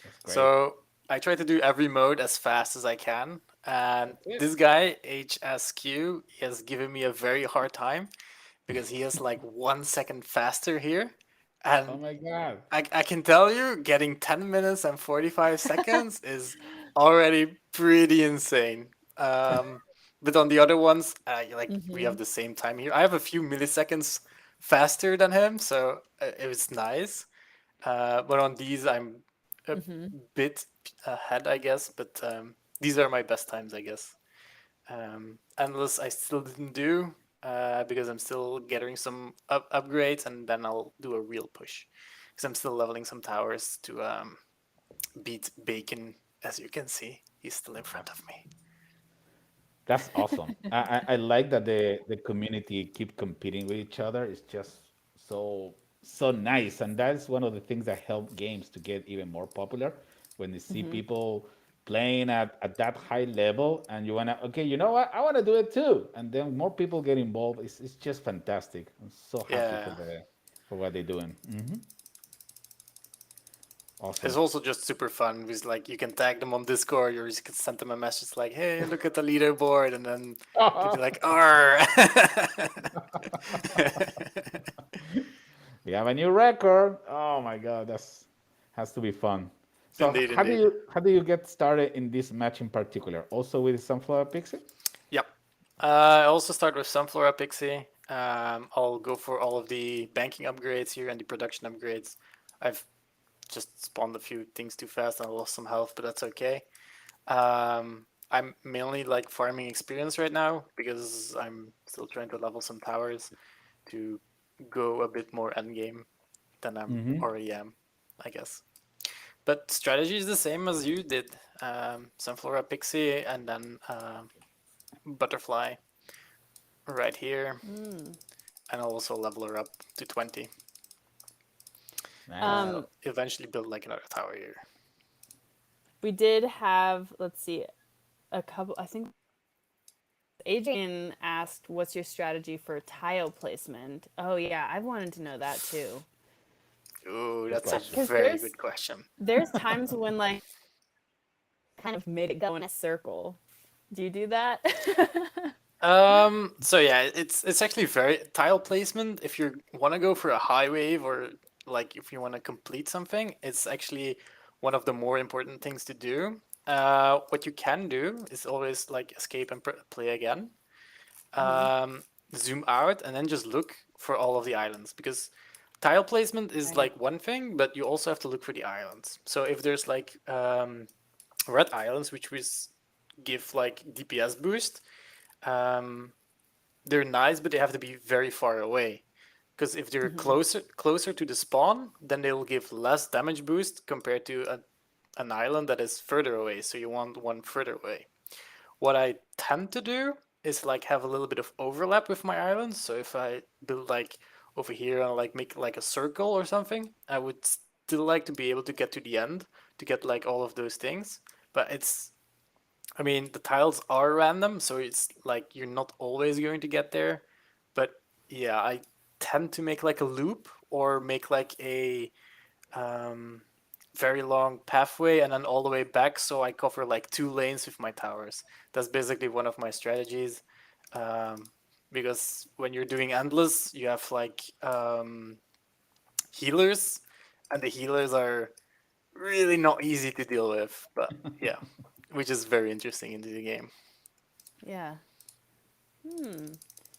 Speaker 2: That's great.
Speaker 3: So I try to do every mode as fast as I can. And
Speaker 2: That's it.
Speaker 3: this guy, HSQ, he has given me a very hard time because he is like 1 second faster here.
Speaker 2: Oh
Speaker 3: And
Speaker 2: my God.
Speaker 3: I can tell you, getting 10 minutes and 45 seconds is already pretty insane. Um, but on the other ones, like we
Speaker 1: Mm-hmm.
Speaker 3: have the same time here. I have a few milliseconds faster than him, so it was nice. But on these, I'm a
Speaker 1: Mm-hmm.
Speaker 3: bit ahead, I guess. But these are my best times, I guess. Endless, I still didn't do because I'm still gathering some upgrades, and then I'll do a real push because I'm still leveling some towers to beat Bacon. As you can see, he's still in front of me.
Speaker 2: That's awesome. I like that the community keep competing with each other. It's just so nice, and that's one of the things that help games to get even more popular. When you see
Speaker 1: Mm-hmm.
Speaker 2: people playing at that high level, and you wanna, okay, you know what, I wanna do it too, and then more people get involved. It's just fantastic. I'm so happy
Speaker 3: Yeah,
Speaker 2: for what they're doing.
Speaker 3: it's
Speaker 2: Awesome.
Speaker 3: also just super fun because like you can tag them on Discord, or you can send them a message like, "Hey, look at the leaderboard," and then they'll be like, "Arr."
Speaker 2: We have a new record. Oh my God, that's has to be fun. So
Speaker 3: Indeed,
Speaker 2: how do
Speaker 3: indeed.
Speaker 2: you get started in this match in particular? Also with Sunflower Pixie?
Speaker 3: Yep. I also start with Sunflora Pixie. I'll go for all of the banking upgrades here and the production upgrades. I've just spawned a few things too fast and I lost some health, but that's okay. I'm mainly like farming experience right now because I'm still trying to level some towers to go a bit more endgame than I'm
Speaker 2: Mm-hmm.
Speaker 3: already am, I guess. But strategy is the same as you did. Sunflora Pixie and then Butterfly right here,
Speaker 1: Mm.
Speaker 3: and I'll also level her up to 20.
Speaker 2: Nice.
Speaker 1: Um,
Speaker 3: Eventually build like another tower here.
Speaker 1: we did have, let's see, a couple. I think Adrian asked, "What's your strategy for tile placement?" Oh yeah, I've wanted to know that too.
Speaker 3: Ooh,
Speaker 2: Good
Speaker 3: that's a
Speaker 2: question.
Speaker 1: Because
Speaker 3: very good question.
Speaker 1: there's times when like kind of made it go in a circle. Do you do that?
Speaker 3: So yeah, it's actually very tile placement. If you want to go for a high wave or like if you want to complete something, it's actually one of the more important things to do. What you can do is always like escape and play again.
Speaker 1: Hmm.
Speaker 3: um, Zoom out and then just look for all of the islands because tile placement is
Speaker 1: Right.
Speaker 3: like one thing, but you also have to look for the islands. So if there's like red islands, which give like DPS boost, um, they're nice, but they have to be very far away. Because if they're
Speaker 1: Hmm.
Speaker 3: closer to the spawn, then they'll give less damage boost compared to an island that is further away. So you want one further away. What I tend to do is like have a little bit of overlap with my islands. So if I build like over here and like make like a circle or something, I would still like to be able to get to the end to get like all of those things. But I mean, the tiles are random, so it's like you're not always going to get there. But yeah, I tend to make like a loop or make like a um, very long pathway and then all the way back, so I cover like 2 lanes with my towers. That's basically one of my strategies. Um, because when you're doing endless, you have like healers, and the healers are really not easy to deal with. But yeah, which is very interesting into the game.
Speaker 1: Yeah. Hmm.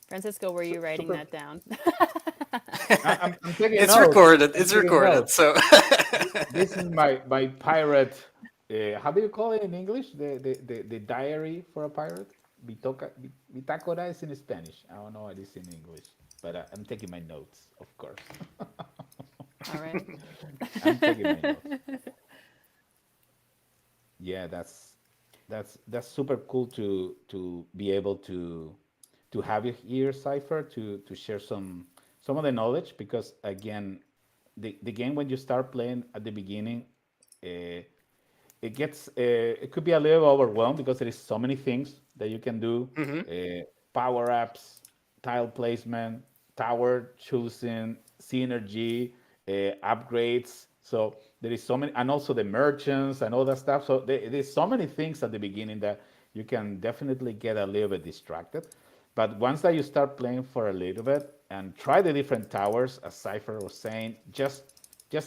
Speaker 1: Francisco, were you writing
Speaker 2: Super.
Speaker 1: that down?
Speaker 2: I'm taking
Speaker 3: It's
Speaker 2: notes.
Speaker 3: recorded.
Speaker 2: I'm
Speaker 3: It's
Speaker 2: taking
Speaker 3: recorded.
Speaker 2: notes.
Speaker 3: So
Speaker 2: This is my pirate. How do you call it in English? The diary for a pirate. Bitácora is in Spanish. I don't know what it is in English, but I'm taking my notes, of course.
Speaker 1: All right.
Speaker 2: I'm taking my notes. Yeah, that's super cool to be able to have you here, Cipher, to share some of the knowledge because again, the game when you start playing at the beginning, uh, it could be a little overwhelmed because there is so many things that you can do,
Speaker 3: Hmm.
Speaker 2: power ups, tile placement, tower choosing, synergy, upgrades. So there is so many, and also the merchants and all that stuff. So there's so many things at the beginning that you can definitely get a little bit distracted. But once that you start playing for a little bit and try the different towers, as Cypher was saying, just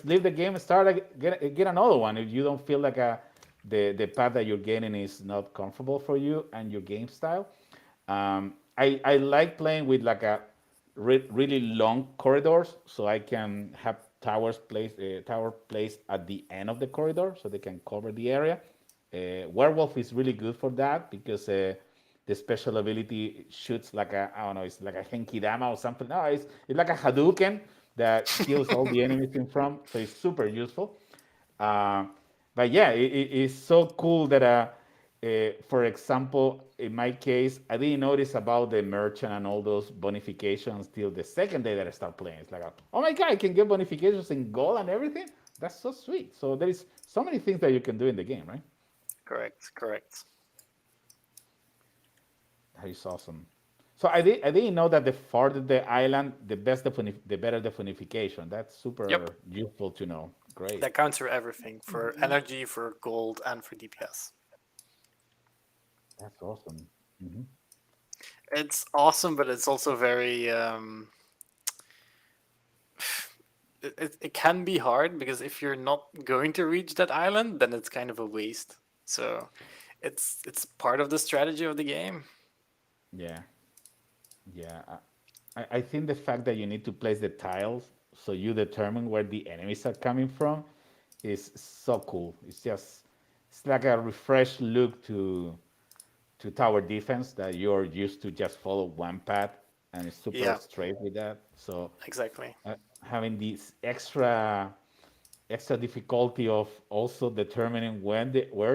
Speaker 2: leave the game and start get another one if you don't feel like the path that you're getting is not comfortable for you and your game style. I like playing with like a really long corridors, so I can have tower placed at the end of the corridor, so they can cover the area. Werewolf is really good for that because the special ability shoots like a, I don't know, it's like a Henki Dama or something. No, it's like a Hadouken that kills all the enemies in front, so it's super useful. Uh, but yeah, it's so cool that, for example, in my case, I didn't notice about the merchant and all those bonifications till the second day that I start playing. It's like, oh my god, I can get bonifications in gold and everything. That's so sweet. So there is so many things that you can do in the game, right?
Speaker 3: Correct, correct.
Speaker 2: That is awesome. So I didn't know that the farther the island, the better the bonification. That's
Speaker 3: Yep,
Speaker 2: super useful to know. Great.
Speaker 3: that counts for everything, for
Speaker 1: Mhm.
Speaker 3: energy, for gold, and for DPS.
Speaker 2: That's awesome. Hmm.
Speaker 3: It's awesome, but it's also very it can be hard because if you're not going to reach that island, then it's kind of a waste. So it's part of the strategy of the game.
Speaker 2: Yeah. Yeah, I think the fact that you need to place the tiles so you determine where the enemies are coming from is so cool. It's like a refreshed look to tower defense that you're used to just follow one path and it's super
Speaker 3: Yeah,
Speaker 2: straight with that. So
Speaker 3: exactly.
Speaker 2: having this extra difficulty of also determining where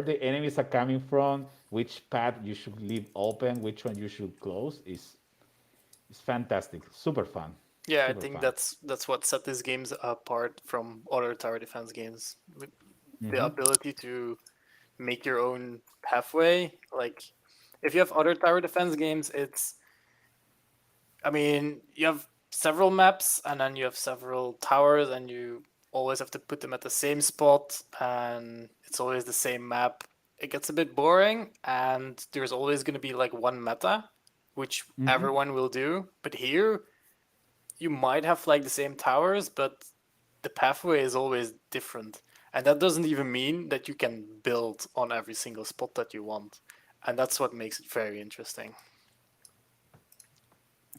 Speaker 2: the enemies are coming from, which path you should leave open, which one you should close is it's fantastic. Super fun.
Speaker 3: Yeah, I
Speaker 2: Super
Speaker 3: think
Speaker 2: fun.
Speaker 3: that's what set these games apart from other tower defense games. With the
Speaker 2: Hmm.
Speaker 3: ability to make your own pathway. Like if you have other tower defense games, it's I mean, you have several maps and then you have several towers and you always have to put them at the same spot and it's always the same map. It gets a bit boring and there's always going to be like one meta which
Speaker 2: Hmm.
Speaker 3: everyone will do. But here you might have like the same towers, but the pathway is always different. And that doesn't even mean that you can build on every single spot that you want. And that's what makes it very interesting,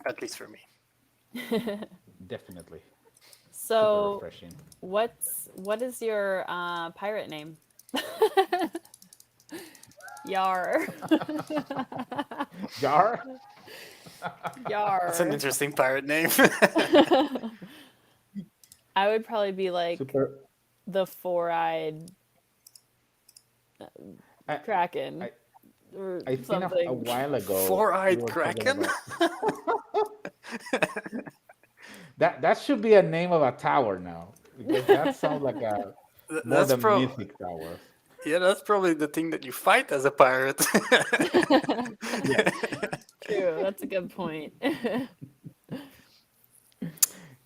Speaker 3: at least for me.
Speaker 2: Definitely. Super
Speaker 1: So,
Speaker 2: refreshing.
Speaker 1: what is your pirate name? Yar.
Speaker 2: Jar?
Speaker 3: That's an
Speaker 1: Yar.
Speaker 3: interesting pirate name.
Speaker 1: I would probably be like
Speaker 2: Super.
Speaker 1: the four-eyed
Speaker 2: I,
Speaker 1: kraken
Speaker 2: I,
Speaker 1: or
Speaker 2: I think a
Speaker 1: something.
Speaker 2: while ago we
Speaker 3: Four-eyed
Speaker 2: were talking
Speaker 3: kraken?
Speaker 2: about that should be a name of a tower now because that sounds like a more
Speaker 3: That's
Speaker 2: than
Speaker 3: pro.
Speaker 2: mythic towers.
Speaker 3: Yeah, that's probably the thing that you fight as a pirate.
Speaker 2: Yes.
Speaker 1: True, that's a good point.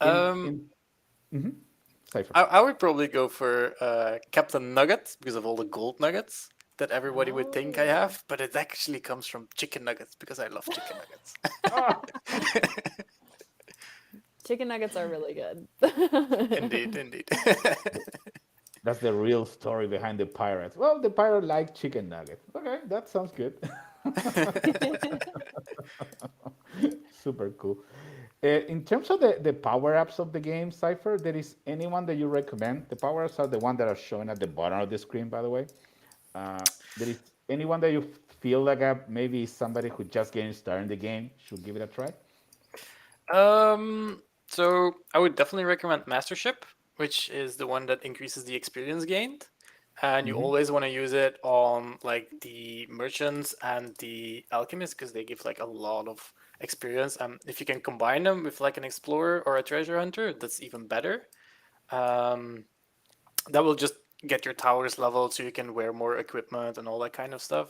Speaker 2: In
Speaker 3: um,
Speaker 2: in hmm Cipher.
Speaker 3: I would probably go for Captain Nugget because of all the gold nuggets that everybody would think I
Speaker 1: Oh.
Speaker 3: have, but it actually comes from chicken nuggets because I love chicken nuggets.
Speaker 2: Ah,
Speaker 1: Chicken nuggets are really good.
Speaker 3: Indeed, indeed.
Speaker 2: that's the real story behind the pirates. Well, the pirate like chicken nuggets. Okay, that sounds good. Super cool. In terms of the power ups of the game, Cypher, there is anyone that you recommend? The power ups are the one that are shown at the bottom of the screen, by the way. There is anyone that you feel like maybe somebody who just getting started in the game should give it a try?
Speaker 3: So I would definitely recommend Mastership, which is the one that increases the experience gained. And you
Speaker 2: Hmm.
Speaker 3: always want to use it on like the merchants and the alchemists because they give like a lot of experience. If you can combine them with like an explorer or a treasure hunter, that's even better. Um, that will just get your towers leveled so you can wear more equipment and all that kind of stuff,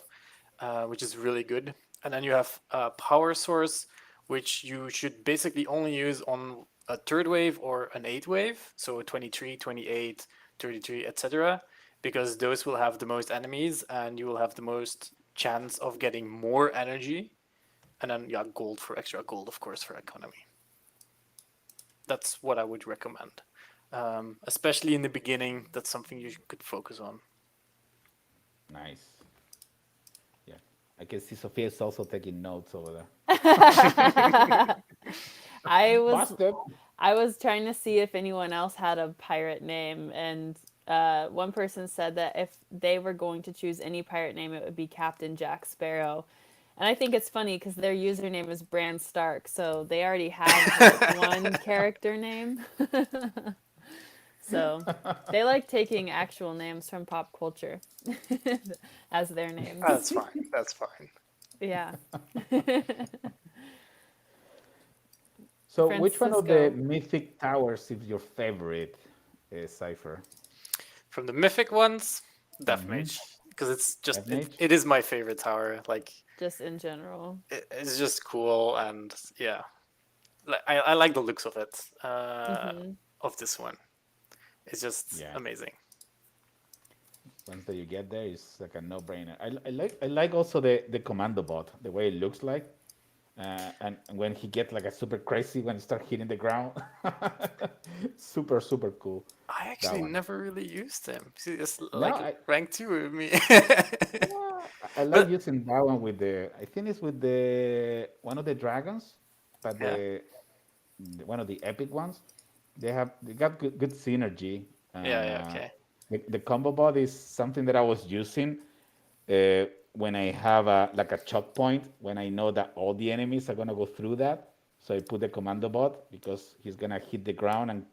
Speaker 3: which is really good. And then you have a power source, which you should basically only use on a third wave or an eighth wave, so 23, 28, 33, etc., because those will have the most enemies and you will have the most chance of getting more energy. And then, yeah, gold for extra gold, of course, for economy. That's what I would recommend. Especially in the beginning, that's something you could focus on.
Speaker 2: Nice. Yeah. I can see Sophia is also taking notes over there.
Speaker 1: I was
Speaker 2: Busted.
Speaker 1: I was trying to see if anyone else had a pirate name, and one person said that if they were going to choose any pirate name, it would be Captain Jack Sparrow. And I think it's funny because their username is Bran Stark, so they already have like one character name. So they like taking actual names from pop culture as their names.
Speaker 3: That's fine. That's fine.
Speaker 1: Yeah.
Speaker 2: So, which one of the
Speaker 1: Francisco.
Speaker 2: mythic towers is your favorite, Cypher?
Speaker 3: From the mythic ones, Death
Speaker 2: Mm-hmm.
Speaker 3: Mage, because it's just
Speaker 2: Death Mage?
Speaker 3: it is my favorite tower. Like
Speaker 1: Just in general.
Speaker 3: it's just cool and yeah, like I like the looks of it. Of this one, it's just
Speaker 2: Yeah.
Speaker 3: amazing.
Speaker 2: Once that you get there, it's like a no-brainer. I like also the commando bot, the way it looks like, and when he gets like a super crazy when he start hitting the ground, super cool.
Speaker 3: I
Speaker 2: That
Speaker 3: actually
Speaker 2: one.
Speaker 3: never really used him. See, it's
Speaker 2: No,
Speaker 3: like rank 2 with me.
Speaker 2: yeah, I like
Speaker 3: But
Speaker 2: using that one with the. I think it's with the one of the dragons, but
Speaker 3: yeah,
Speaker 2: one of the epic ones. They got good synergy.
Speaker 3: yeah, okay.
Speaker 2: The combo bot is something that I was using when I have a like a choke point when I know that all the enemies are gonna go through that. So I put the commando bot because he's gonna hit the ground and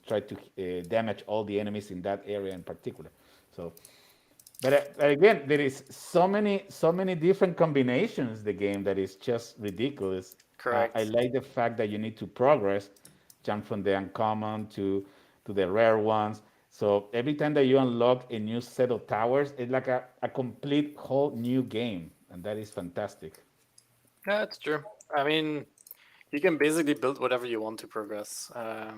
Speaker 2: try to damage all the enemies in that area in particular. So but again, there is so many different combinations. The game that is just ridiculous. I
Speaker 3: Correct.
Speaker 2: like the fact that you need to progress, jump from the uncommon to the rare ones. So every time that you unlock a new set of towers, it's like a complete whole new game, and that is fantastic.
Speaker 3: Yeah, it's true. I mean, you can basically build whatever you want to progress. I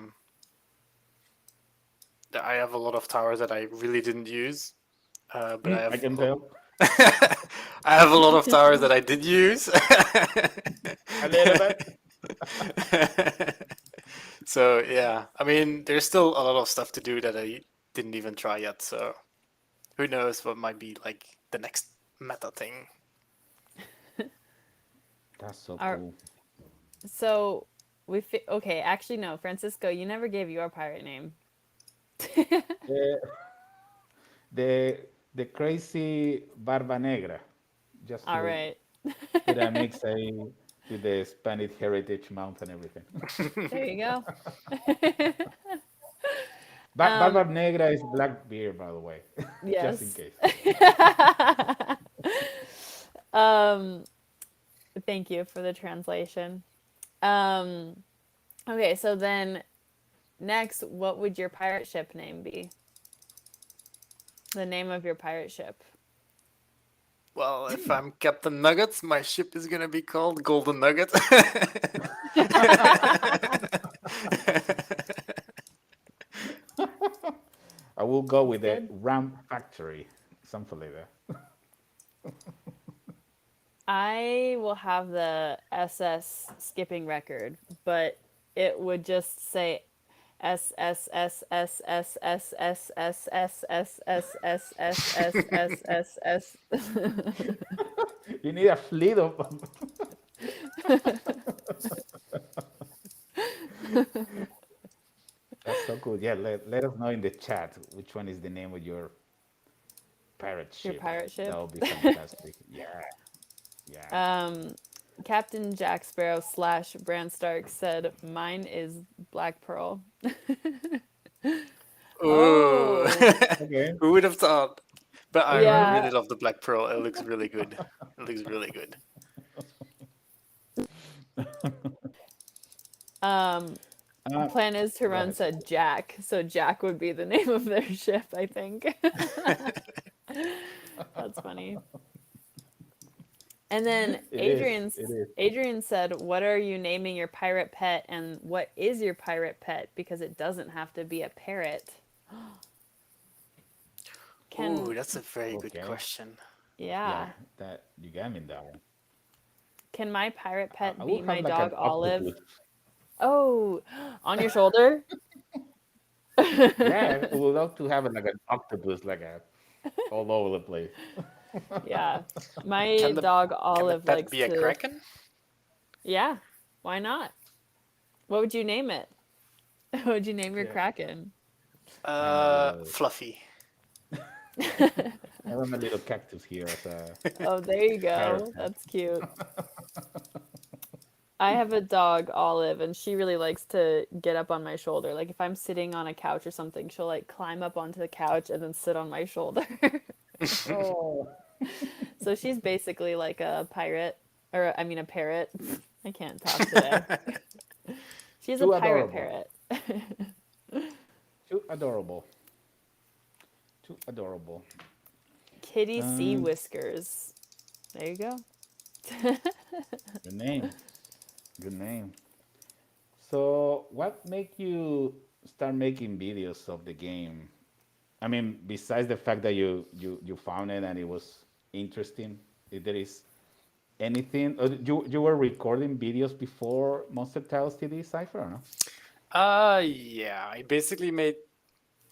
Speaker 3: have a lot of towers that I really didn't use, but I
Speaker 2: I
Speaker 3: have
Speaker 2: can tell
Speaker 3: I have a lot of towers that I did use.
Speaker 2: a little bit.
Speaker 3: So yeah, I mean, there's still a lot of stuff to do that I didn't even try yet. So who knows what might be like the next meta thing.
Speaker 2: That's so
Speaker 1: Our,
Speaker 2: cool.
Speaker 1: so okay, actually no, Francisco, you never gave your pirate name.
Speaker 2: Uh, the the crazy Barba Negra, just
Speaker 1: All
Speaker 2: to
Speaker 1: right.
Speaker 2: put a mix with the Spanish Heritage Month and everything.
Speaker 1: There you go.
Speaker 2: Barba
Speaker 1: um
Speaker 2: Negra is black beer, by the way, just in
Speaker 1: yes.
Speaker 2: case.
Speaker 1: um Thank you for the translation. Um okay, so then next, what would your pirate ship name be? The name of your pirate ship.
Speaker 3: Well, if I'm Captain Nuggets, my ship is gonna be called Golden Nugget.
Speaker 2: I will go
Speaker 1: That's
Speaker 2: with the
Speaker 1: good.
Speaker 2: Ram Factory, something like that.
Speaker 1: I will have the SS skipping record, but it would just say S S S S S S S S S S S S S S S S S.
Speaker 2: You need a fleet of. That's so cool. Yeah, let us know in the chat which one is the name of your pirate
Speaker 1: Your
Speaker 2: ship.
Speaker 1: pirate
Speaker 2: That
Speaker 1: ship.
Speaker 2: would be fantastic. Yeah, yeah.
Speaker 1: Um, Captain Jack Sparrow slash Bran Stark said, "Mine is Black Pearl."
Speaker 3: Ooh,
Speaker 1: Oh,
Speaker 2: Okay.
Speaker 3: who would have thought? But I
Speaker 1: yeah.
Speaker 3: really love the Black Pearl. It looks really good. It looks really good.
Speaker 1: Um, Plan is to
Speaker 2: Go
Speaker 1: run
Speaker 2: ahead.
Speaker 1: said Jack, so Jack would be the name of their ship, I think. That's funny. And then
Speaker 2: It is. It is.
Speaker 1: Adrian said, "What are you naming your pirate pet, and what is your pirate pet? Because it doesn't have to be a parrot."
Speaker 3: Ooh,
Speaker 1: Can
Speaker 3: that's a very good
Speaker 2: Okay.
Speaker 3: question.
Speaker 2: Yeah,
Speaker 1: yeah,
Speaker 2: that you got me that one.
Speaker 1: can my pirate
Speaker 2: I
Speaker 1: pet be
Speaker 2: will have
Speaker 1: my
Speaker 2: like an
Speaker 1: dog Olive?
Speaker 2: octopus.
Speaker 1: Oh, on your shoulder?
Speaker 2: Yeah, I would love to have it like an octopus, like a all over the place.
Speaker 1: Yeah. My
Speaker 3: Can the
Speaker 1: dog
Speaker 3: can the
Speaker 1: Olive
Speaker 3: pet
Speaker 1: likes
Speaker 3: be a
Speaker 1: to,
Speaker 3: kraken?
Speaker 1: yeah, why not? What would you name it? What would you name your
Speaker 2: Yeah,
Speaker 1: Kraken?
Speaker 3: Fluffy.
Speaker 2: I have a little cactus here as a
Speaker 1: Oh, there you
Speaker 2: pirate
Speaker 1: go.
Speaker 2: hat.
Speaker 1: That's cute. I have a dog, Olive, and she really likes to get up on my shoulder. Like if I'm sitting on a couch or something, she'll like climb up onto the couch and then sit on my shoulder.
Speaker 2: Oh,
Speaker 1: So she's basically like a pirate, or I mean a parrot. I can't talk today. She's a
Speaker 2: too
Speaker 1: pirate
Speaker 2: adorable.
Speaker 1: parrot.
Speaker 2: Too adorable. Too adorable.
Speaker 1: Kitty Sea
Speaker 2: Um,
Speaker 1: Whiskers. There you go.
Speaker 2: Good name. Good name. So, what make you start making videos of the game? I mean, besides the fact that you found it and it was interesting, if there is anything, you were recording videos before Monster Tiles TD Cypher, or no?
Speaker 3: Yeah, I basically made.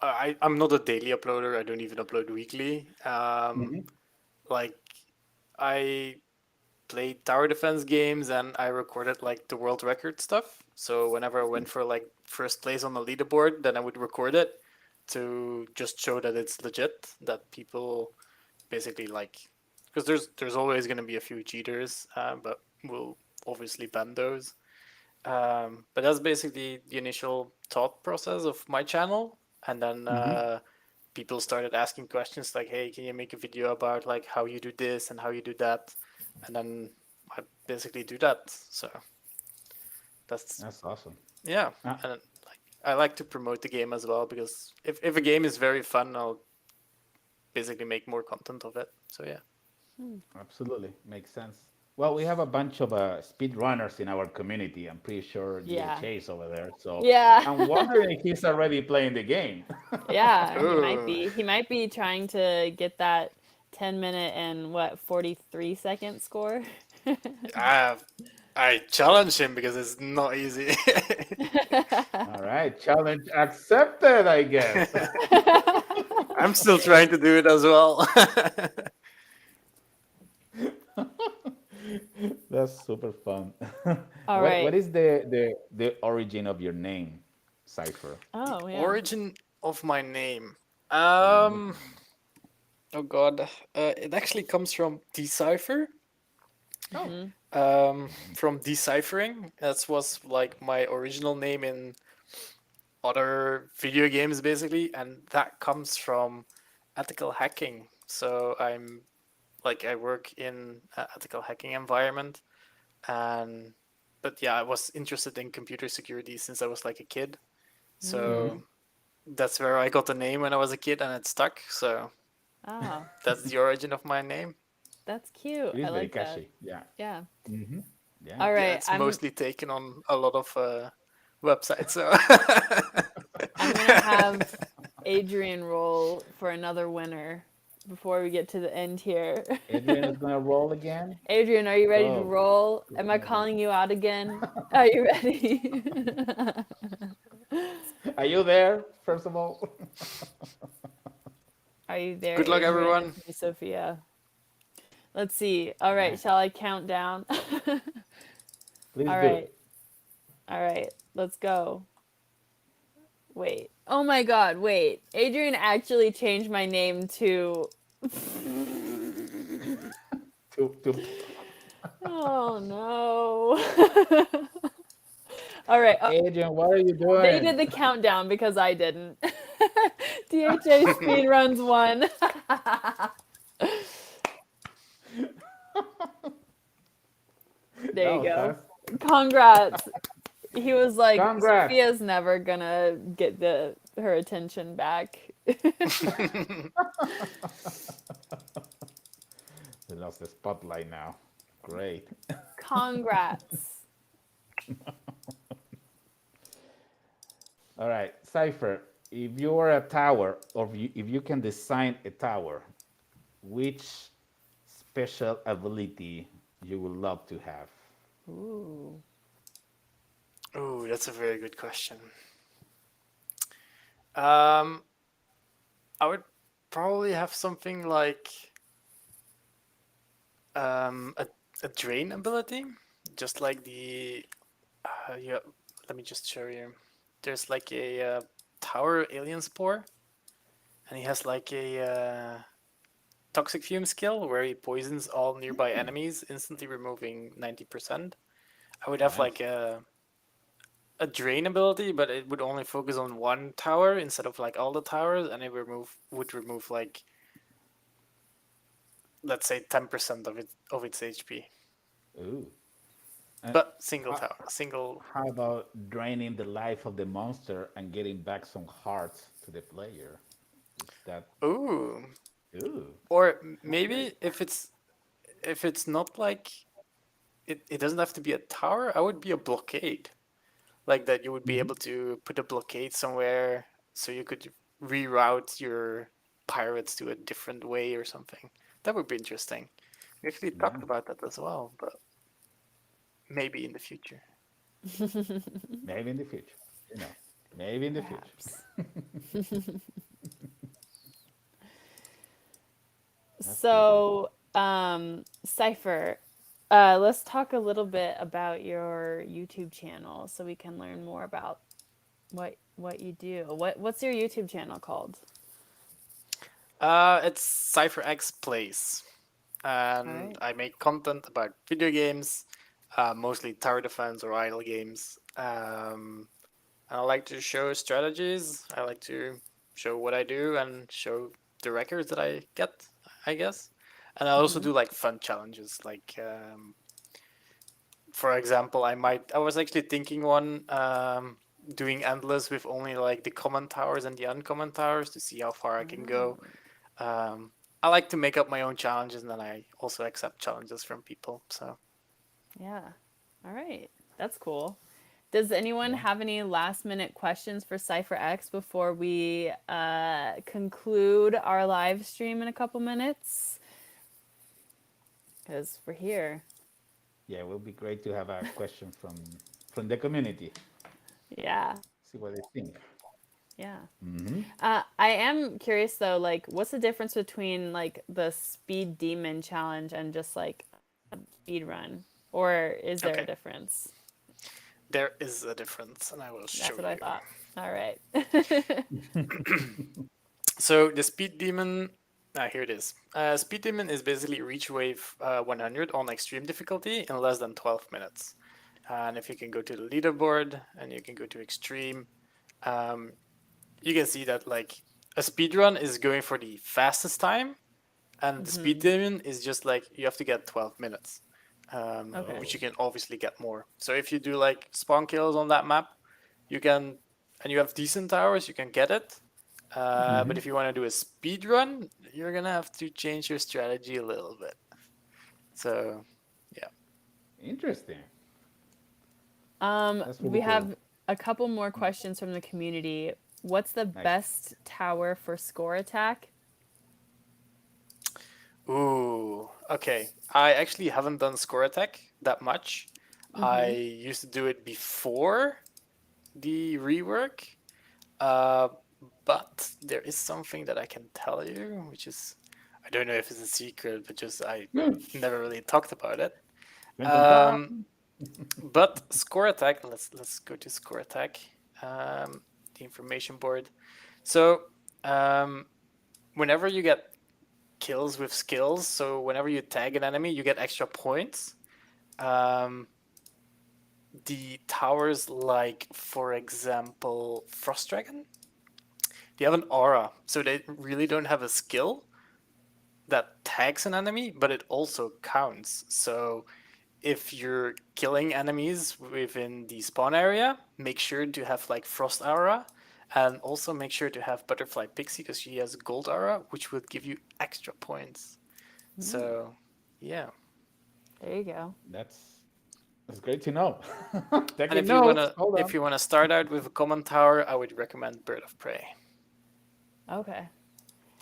Speaker 3: I'm not a daily uploader. I don't even upload weekly. Like I played tower defense games and I recorded like the world record stuff. So whenever I went for like first place on the leaderboard, then I would record it to just show that it's legit, that people basically like, because there's always going to be a few cheaters, but we'll obviously ban those. But that's basically the initial thought process of my channel, and then people started asking questions like, "Hey, can you make a video about like how you do this and how you do that?" And then I basically do that. So that's
Speaker 2: That's awesome.
Speaker 3: yeah,
Speaker 2: Uh,
Speaker 3: and like I like to promote the game as well because if a game is very fun, I'll basically make more content of it. So yeah.
Speaker 2: Absolutely, makes sense. Well, we have a bunch of speed runners in our community. I'm pretty sure
Speaker 1: Yeah.
Speaker 2: GHA is over there. So
Speaker 1: Yeah.
Speaker 2: I'm wondering if he's already playing the game.
Speaker 1: Yeah, he might
Speaker 3: Ooh.
Speaker 1: be. He might be trying to get that 10-minute and what, 43-second score?
Speaker 3: I I challenge him because it's not easy.
Speaker 2: All right, challenge accepted, I guess.
Speaker 3: I'm still trying to do it as well.
Speaker 2: That's super fun.
Speaker 1: All
Speaker 2: What
Speaker 1: right.
Speaker 2: is the origin of your name, Cipher?
Speaker 3: The
Speaker 1: Oh, yeah.
Speaker 3: origin of my name.
Speaker 2: Your
Speaker 3: Um,
Speaker 2: nickname.
Speaker 3: oh God, it actually comes from decipher.
Speaker 2: Oh,
Speaker 3: From deciphering. That was like my original name in other video games, basically, and that comes from ethical hacking. So I'm like I work in an ethical hacking environment, and but yeah, I was interested in computer security since I was like a kid. So that's where I got the name when I was a kid, and it stuck. So
Speaker 1: Oh,
Speaker 3: that's the origin of my name.
Speaker 1: that's cute.
Speaker 2: it
Speaker 1: I
Speaker 2: is very
Speaker 1: like that.
Speaker 2: catchy. Yeah.
Speaker 1: Yeah.
Speaker 2: Yeah.
Speaker 1: All
Speaker 3: Yeah,
Speaker 1: right.
Speaker 3: it's mostly taken on a lot of websites. So
Speaker 1: I'm gonna have Adrian roll for another winner before we get to the end here.
Speaker 2: Adrian is gonna roll again.
Speaker 1: Adrian, are you ready to
Speaker 2: Oh,
Speaker 1: roll? Am I
Speaker 2: goodness.
Speaker 1: calling you out again? Are you ready?
Speaker 2: Are you there? First of all,
Speaker 1: Are you there,
Speaker 3: good luck,
Speaker 1: Adrian?
Speaker 3: everyone.
Speaker 1: It's me, Sophia. Let's see. All
Speaker 2: all
Speaker 1: right,
Speaker 2: right,
Speaker 1: shall I count down?
Speaker 2: please
Speaker 1: All
Speaker 2: do.
Speaker 1: right. All right. Let's go. Wait. Oh my god, wait. Adrian actually changed my name to
Speaker 2: To
Speaker 1: Oh no. All right.
Speaker 2: Adrian, what are you
Speaker 1: They
Speaker 2: doing?
Speaker 1: did the countdown because I didn't. DHA speedruns one. There
Speaker 2: That
Speaker 1: you
Speaker 2: was
Speaker 1: go.
Speaker 2: fast.
Speaker 1: Congrats. He was like,
Speaker 2: Congrats.
Speaker 1: Sophia's never gonna get her attention back.
Speaker 2: They lost the spotlight now. Great.
Speaker 1: Congrats.
Speaker 2: All right, Cypher. If you are a tower, or if you can design a tower, which special ability you would love to have?
Speaker 1: Ooh.
Speaker 3: Ooh, that's a very good question. Um, I would probably have something like um, a, a drain ability, just like yeah. Let me just show you. There's like a tower alien spore, and he has like a toxic fume skill where he poisons all nearby enemies, instantly removing 90%. I would have like
Speaker 2: Nice.
Speaker 3: a drain ability, but it would only focus on one tower instead of like all the towers, and it would remove like, let's say, 10% of its HP.
Speaker 2: Ooh. And
Speaker 3: But single
Speaker 2: how,
Speaker 3: tower, single.
Speaker 2: how about draining the life of the monster and getting back some hearts to the player? Is that
Speaker 3: Ooh.
Speaker 2: ooh?
Speaker 3: Or
Speaker 2: Sounds great.
Speaker 3: maybe if it's not like it doesn't have to be a tower, I would be a blockade. Like that you would be
Speaker 2: Hmm.
Speaker 3: able to put a blockade somewhere so you could reroute your pirates to a different way or something. That would be interesting. We actually
Speaker 2: Yeah.
Speaker 3: talked about that as well, but maybe in the future.
Speaker 2: Maybe in the future. You know. Maybe in the future.
Speaker 1: Perhaps.
Speaker 2: That's good.
Speaker 1: So, Cypher, let's talk a little bit about your YouTube channel so we can learn more about what you do. What's your YouTube channel called?
Speaker 3: It's CypherX Plays,
Speaker 1: All
Speaker 3: and
Speaker 1: right.
Speaker 3: I make content about video games, mostly tower defense or idle games. I like to show strategies. I like to show what I do and show the records that I get, I guess. And I also
Speaker 1: Mm-hmm.
Speaker 3: do like fun challenges. Like, for example, I was actually thinking one doing endless with only like the common towers and the uncommon towers to see how far I can go.
Speaker 1: Oh,
Speaker 3: Um, I like to make up my own challenges, and then I also accept challenges from people. So,
Speaker 1: yeah. All right. That's cool. Does anyone
Speaker 2: Yeah.
Speaker 1: have any last minute questions for CypherX before we conclude our live stream in a couple minutes? Because we're here.
Speaker 2: Yeah. It will be great to have a question from the community.
Speaker 1: Yeah.
Speaker 2: See what they think.
Speaker 1: Yeah.
Speaker 2: Hmm.
Speaker 1: I am curious though, like, what's the difference between like the speed demon challenge and just like speed run, or is there a
Speaker 3: okay,
Speaker 1: difference?
Speaker 3: there is a difference, and I will
Speaker 1: That's
Speaker 3: show
Speaker 1: what I
Speaker 3: you.
Speaker 1: thought. All right.
Speaker 3: So the speed demon, here it is. Speed demon is basically reach wave 100 on extreme difficulty in less than 12 minutes. And if you can go to the leaderboard and you can go to extreme, um, you can see that like a speed run is going for the fastest time, and the speed
Speaker 1: Mm-hmm.
Speaker 3: demon is just like you have to get 12 minutes,
Speaker 1: Okay.
Speaker 3: which
Speaker 2: Oh.
Speaker 3: you can obviously get more. So if you do like spawn kills on that map, you can, and you have decent towers, you can get it. But
Speaker 2: Hmm.
Speaker 3: if you want to do a speed run, you're gonna have to change your strategy a little bit. So, yeah.
Speaker 2: Interesting. That's really
Speaker 1: We
Speaker 2: cool.
Speaker 1: have a couple more questions from the community. What's the
Speaker 2: Nice.
Speaker 1: best tower for score attack?
Speaker 3: Ooh, okay. I actually haven't done score attack that much. I
Speaker 1: Mm-hmm.
Speaker 3: used to do it before the rework, uh, but there is something that I can tell you, which is I don't know if it's a secret, but just I never really talked about it.
Speaker 2: Dun, dun,
Speaker 3: Um,
Speaker 2: dun.
Speaker 3: but score attack. Let's go to score attack. Um, the information board. So um, whenever you get kills with skills, so whenever you tag an enemy, you get extra points. Um, the towers, like for example, Frost Dragon, they have an aura, so they really don't have a skill that tags an enemy, but it also counts. So if you're killing enemies within the spawn area, make sure to have like frost aura, and also make sure to have butterfly pixie because she has gold aura, which would give you extra points. So, yeah.
Speaker 1: There you go.
Speaker 2: That's great to know.
Speaker 3: And
Speaker 2: Taking notes. Hold
Speaker 3: if
Speaker 2: on.
Speaker 3: you wanna start out with a common tower, I would recommend Bird of Prey.
Speaker 1: Okay.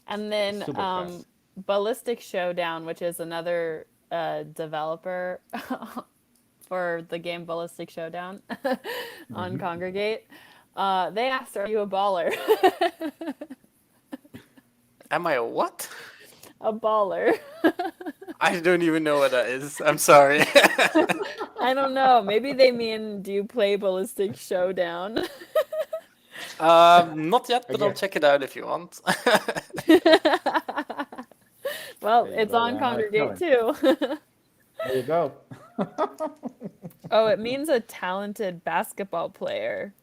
Speaker 1: And
Speaker 2: It's
Speaker 1: then
Speaker 2: super fast.
Speaker 1: Ballistic Showdown, which is another developer for the game Ballistic Showdown on
Speaker 2: Hmm.
Speaker 1: Kongregate. They asked, "Are you a baller?"
Speaker 3: Am I a what?
Speaker 1: A baller.
Speaker 3: I don't even know what that is. I'm sorry.
Speaker 1: I don't know. Maybe they mean, do you play Ballistic Showdown?
Speaker 3: Not yet, but I'll
Speaker 2: Again,
Speaker 3: check it out if you want.
Speaker 1: Well,
Speaker 2: there you
Speaker 1: it's
Speaker 2: go.
Speaker 1: on
Speaker 2: Yeah, now it's
Speaker 1: Congregate
Speaker 2: telling.
Speaker 1: too.
Speaker 2: There you go.
Speaker 1: Oh, it means a talented basketball player.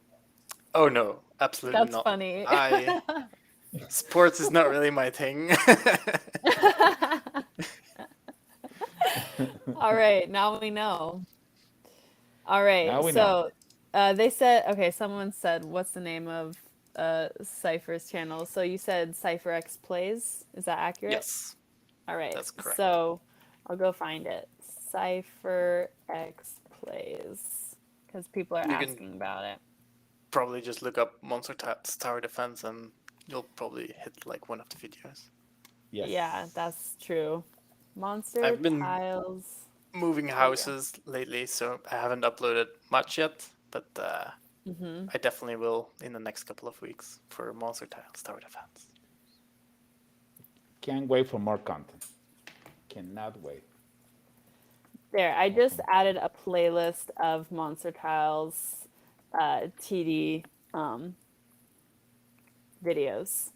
Speaker 3: Oh no, absolutely
Speaker 1: That's
Speaker 3: not.
Speaker 1: funny.
Speaker 3: I Sports is not really my thing.
Speaker 1: All right, now we know. All right,
Speaker 2: Now we know.
Speaker 1: so they said, okay, someone said, what's the name of Cypher's channel? So you said CypherX Plays. Is that accurate?
Speaker 3: Yes,
Speaker 1: All right,
Speaker 3: that's correct.
Speaker 1: so I'll go find it. CypherX Plays, because people are
Speaker 3: You can
Speaker 1: asking about it.
Speaker 3: probably just look up Tower Defense and you'll probably hit like one of the videos.
Speaker 1: Yeah,
Speaker 2: Yes.
Speaker 1: that's true. Monster
Speaker 3: I've been
Speaker 1: Tiles.
Speaker 3: moving
Speaker 1: There you go.
Speaker 3: houses lately, so I haven't uploaded much yet, but
Speaker 1: Mm-hmm.
Speaker 3: I definitely will in the next couple of weeks for Monster Tiles Tower Defense.
Speaker 2: Can't wait for more content. Cannot wait.
Speaker 1: There, I just
Speaker 2: Awesome.
Speaker 1: added a playlist of Monster Tiles TD videos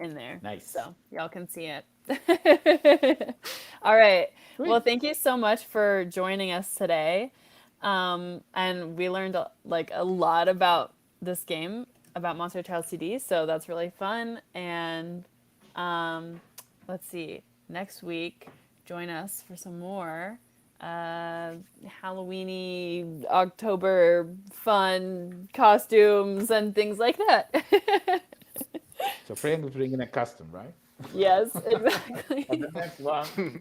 Speaker 1: in there.
Speaker 2: Nice.
Speaker 1: So y'all can see it. All right. Well,
Speaker 2: Sweet.
Speaker 1: thank you so much for joining us today. And we learned like a lot about this game, about Monster Child CD. So that's really fun. And let's see, next week, join us for some more Halloweeny, October fun costumes and things like that.
Speaker 2: So Frank is bringing a custom, right?
Speaker 1: Yes,
Speaker 2: On the
Speaker 1: exactly.
Speaker 2: next one.